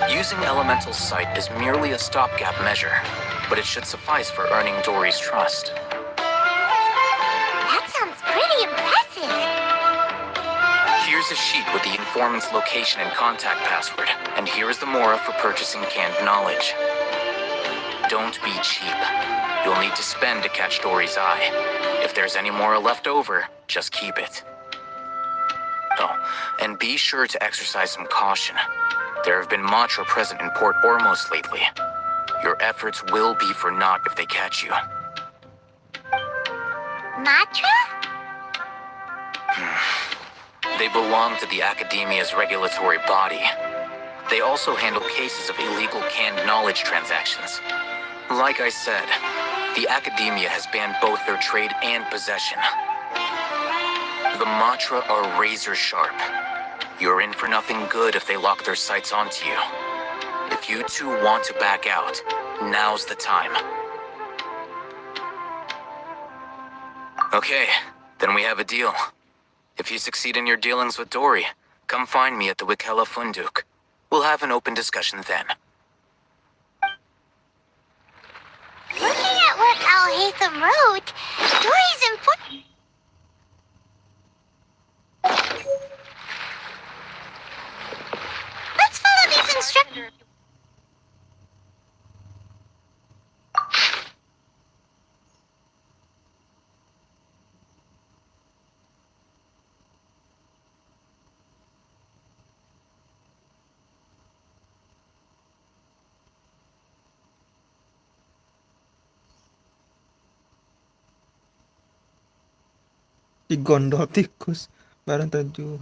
Using elemental sight is merely a stopgap measure, but it should suffice for earning Dory's trust. That sounds pretty impressive. Here's a sheet with the informant's location and contact password, and here is the Mora for purchasing canned knowledge. Don't be cheap. You'll need to spend to catch Dory's eye. If there's any Mora left over, just keep it. Oh, and be sure to exercise some caution. There have been Matra present in Port Ormos lately. Your efforts will be for naught if they catch you. Matra? They belong to the Academia's regulatory body. They also handle cases of illegal canned knowledge transactions. Like I said, the Academia has banned both their trade and possession. The Matra are razor sharp. You're in for nothing good if they lock their sights onto you. If you two want to back out, now's the time. Okay, then we have a deal. If you succeed in your dealings with Dory, come find me at the Wikela Funduk. We'll have an open discussion then. Looking at what Hatham wrote, stories important. Let's follow these instructions. Digondol tikus bareng terjual.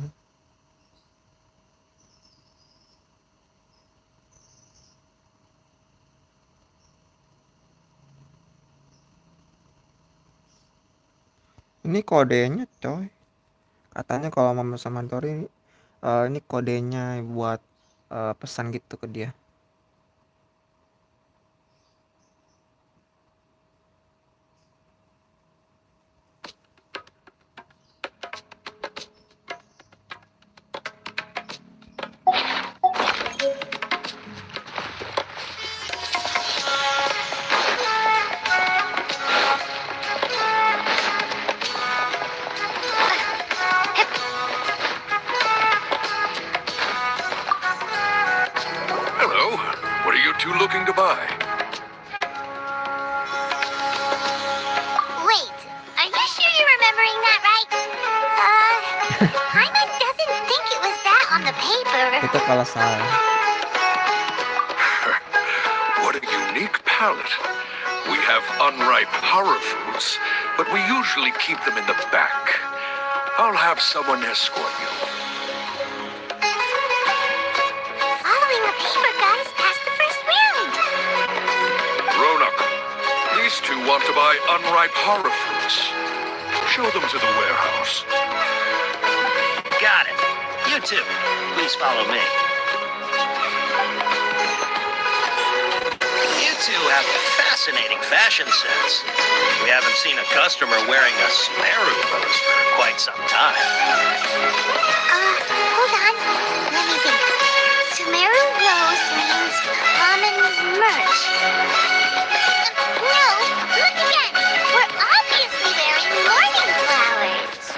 Ini kodenya coy, katanya kalau Mama Samantori ini kodenya buat pesan gitu ke dia. Hello. What are you two looking to buy? Wait, are you sure you're remembering that right? Hyman doesn't think it was that on the paper. Itu kalau salah. What a unique palate. We have unripe horror fruits, but we usually keep them in the back. I'll have someone escort you. Following the paper got us past the first round. Ronak, these two want to buy unripe horror fruits. Show them to the warehouse. Got it. You too. Please follow me. You two have a fascinating fashion sense. We haven't seen a customer wearing a Sumeru rose for quite some time. Hold on. Let me think. Sumeru rose means common merch. No, look again. We're obviously wearing morning flowers.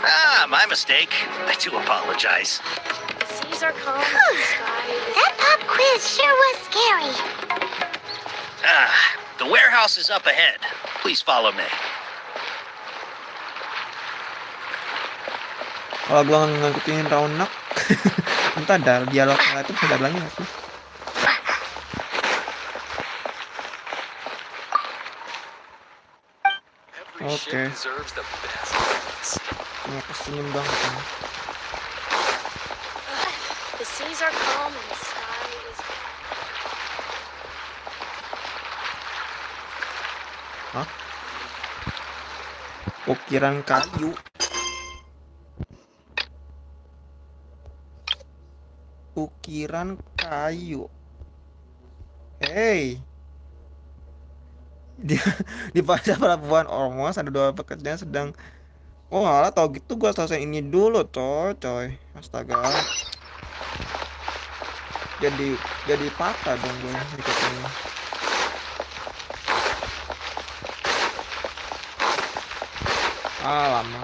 Ah, my mistake. I do apologize. The seas are calm. That pop quiz sure was scary. Ah, the warehouse is up ahead. Please follow me. Kalau gua ngikutin Ronak, entah ada dialognya itu bisa bilangnya nggak sih? Oke. Ini kesenyum banget kan. The seas are calm and the sky is... Hah? Ukiran kayu. Ukiran kayu. Hey. Di pada pelabuhan Ormos ada dua pekerja sedang. Oh alah tau gitu gua selesai ini dulu coy. Astaga. Jadi patah dong gue ikutnya. Lama.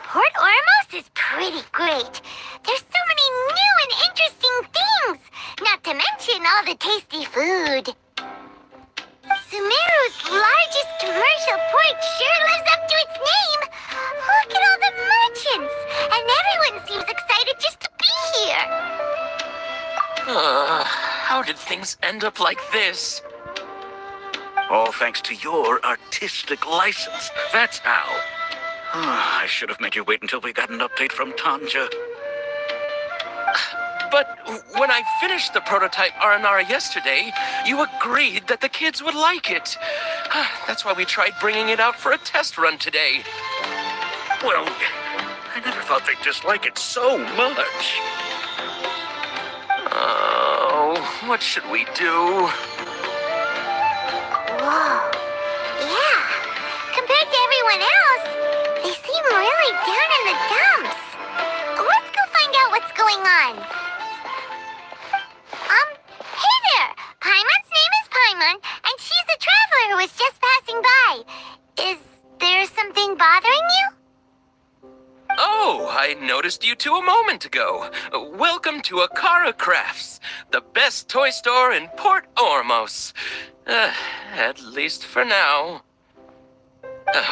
Port Ormos is pretty great. There's so many new and interesting things, not to mention all the tasty food. Sumeru's largest commercial port sure lives up to its name. Look at all the merchants, and everyone seems excited just to be here. How did things end up like this? All thanks to your artistic license. That's how. I should have made you wait until we got an update from Tanja. But when I finished the prototype Aranara yesterday, you agreed that the kids would like it. That's why we tried bringing it out for a test run today. Well, I never thought they'd dislike it so much. Oh, what should we do? Whoa. Yeah. Compared to everyone else, they seem really down in the dumps. Let's go find out what's going on? Hey there! Paimon's name is Paimon, and she's a traveler who was just passing by. Is there something bothering you? Oh, I noticed you two a moment ago. Welcome to Akara Crafts, the best toy store in Port Ormos. At least for now.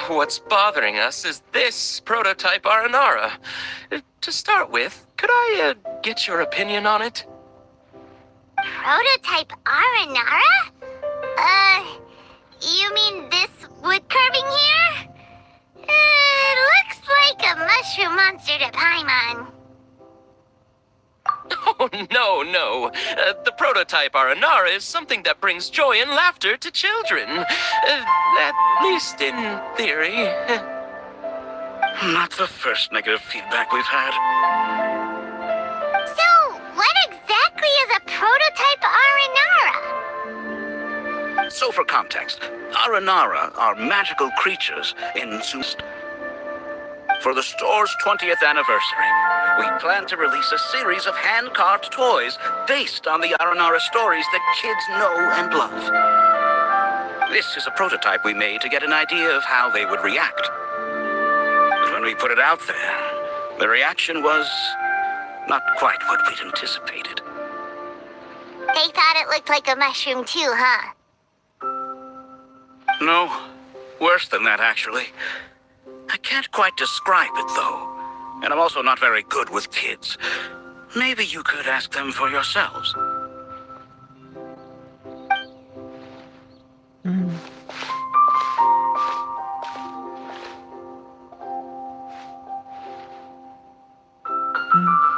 What's bothering us is this prototype Aranara. To start with, could I get your opinion on it? Prototype Aranara? You mean this wood carving here? It looks like a mushroom monster to Paimon. Oh, no. The prototype Aranara is something that brings joy and laughter to children. At least in theory. Not the first negative feedback we've had. So, what exactly is a prototype Aranara? So for context, Aranara are magical creatures in Sumeru. For the store's 20th anniversary, we plan to release a series of hand-carved toys based on the Aranara stories that kids know and love. This is a prototype we made to get an idea of how they would react. But when we put it out there, the reaction was not quite what we'd anticipated. They thought it looked like a mushroom too, huh? No, worse than that, actually. I can't quite describe it, though. And I'm also not very good with kids. Maybe you could ask them for yourselves.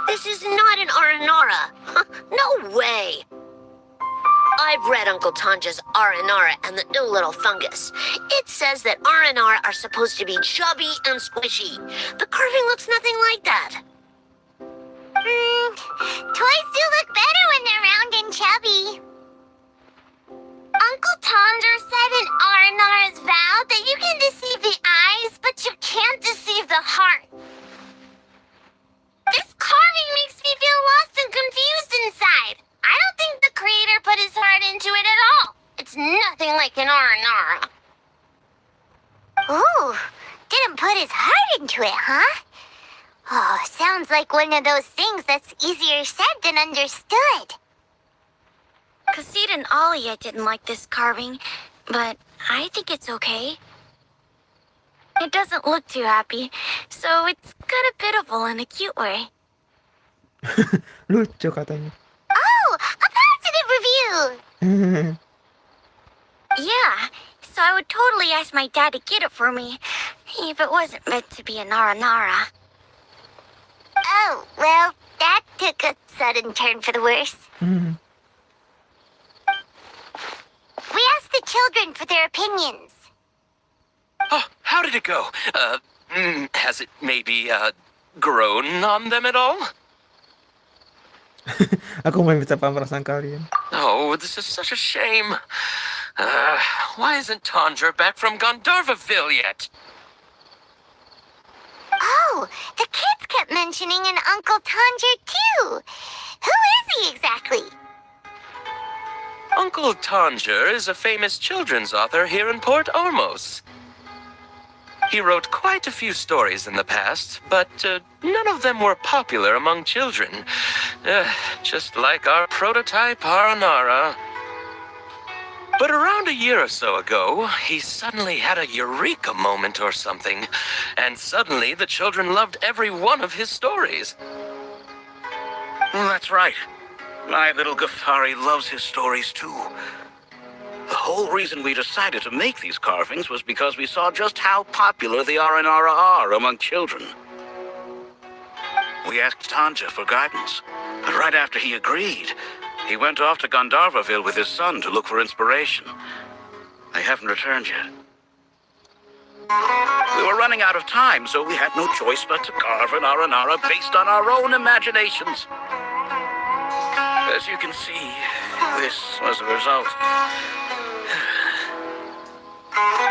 This is not an Aranara. No way. I've read Uncle Tanja's Aranara and the new little fungus. It says that Aranara are supposed to be chubby and squishy. The carving looks nothing like that. Toys do look better when they're round and chubby. Uncle Tonder said in Aranara's vow that you can deceive the eyes, but you can't deceive the heart. This carving makes me feel lost and confused inside. I don't think the creator put his heart into it at all. It's nothing like an Aranara. Ooh, didn't put his heart into it, huh? Oh, sounds like one of those things that's easier said than understood. Kassid and Alia didn't like this carving, but I think it's okay. It doesn't look too happy, so it's kind of pitiful in a cute way. Lucu katanya. Oh, a positive review! Yeah, so I would totally ask my dad to get it for me, if it wasn't meant to be an Aranara. Oh, well, that took a sudden turn for the worse. We asked the children for their opinions. Oh, how did it go? Has it maybe, grown on them at all? Aku mau bisa paham perasaan kalian. Oh, this is such a shame. Why isn't Tandra back from Gandharvaville yet? Oh, the kids kept mentioning an Uncle Tanger too. Who is he exactly? Uncle Tanger is a famous children's author here in Port Ormos. He wrote quite a few stories in the past, but none of them were popular among children. Just like our prototype Aranara. But around a year or so ago, he suddenly had a eureka moment or something, and suddenly the children loved every one of his stories. Well, that's right. My little Ghaffari loves his stories too. The whole reason we decided to make these carvings was because we saw just how popular the Aranara are among children. We asked Tanja for guidance, but right after he agreed, he went off to Gandharvaville with his son to look for inspiration. They haven't returned yet. We were running out of time, so we had no choice but to carve an Aranara based on our own imaginations. As you can see, this was the result.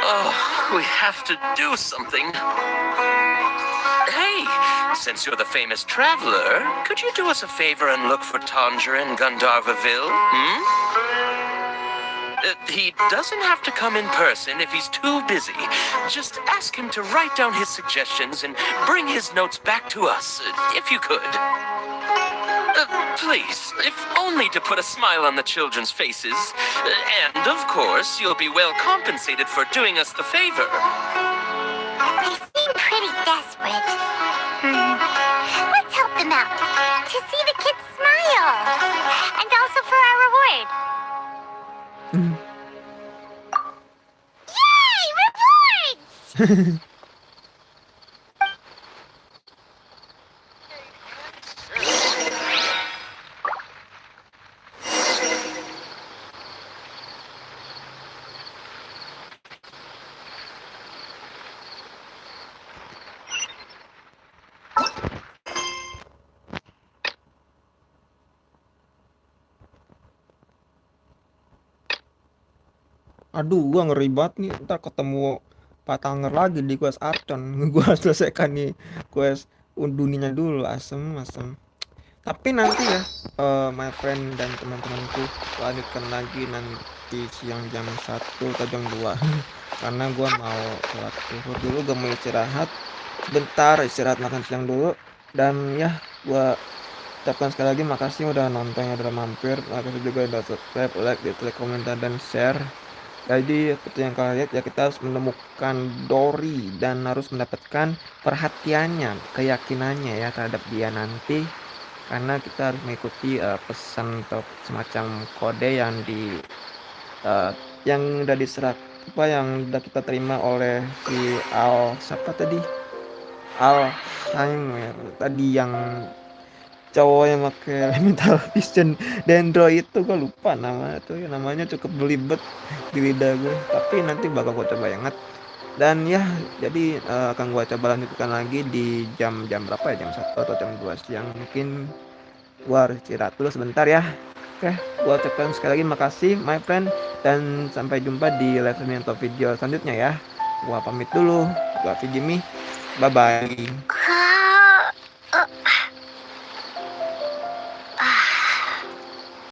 Oh, we have to do something. Hey, Hey, since you're the famous traveler, could you do us a favor and look for Tondra in Gandharvaville? He doesn't have to come in person if he's too busy. Just ask him to write down his suggestions and bring his notes back to us, if you could. Please, if only to put a smile on the children's faces. And, of course, you'll be well compensated for doing us the favor. They seem pretty desperate. Let's help them out. To see the kids smile. And also for our reward. Yay! Rewards! Aduh, gua ngeri banget nih, ntar ketemu Pak Tanger lagi di quest Archon. Gua selesaikan nih quest unduninya dulu, asem. Tapi nanti ya, my friend dan teman-temanku lanjutkan lagi nanti siang jam 1 atau jam 2. Karena gua mau sholat zuhur dulu, gua mau istirahat bentar, istirahat makan siang dulu. Dan ya, gua ucapkan sekali lagi makasih udah nonton, udah mampir. Makasih juga udah subscribe, like, dislike, komentar, dan share. Jadi seperti yang kalian lihat ya, kita harus menemukan Dori dan harus mendapatkan perhatiannya, keyakinannya ya terhadap dia nanti, karena kita harus mengikuti pesan atau semacam kode yang yang udah diserah yang udah kita terima oleh si siapa tadi, tadi yang cowok yang pakai elemental vision dendro itu, gue lupa namanya cukup belibet di lidah gue, tapi nanti bakal gue coba ingat. Dan ya, jadi akan gue coba lanjutkan lagi di jam berapa ya, jam 1 atau jam 2 siang. Mungkin gue harus istirahat dulu sebentar ya. Oke, gue ucapkan sekali lagi makasih my friend, dan sampai jumpa di live streaming atau video selanjutnya ya. Gue pamit dulu, gue FiziMi, bye bye.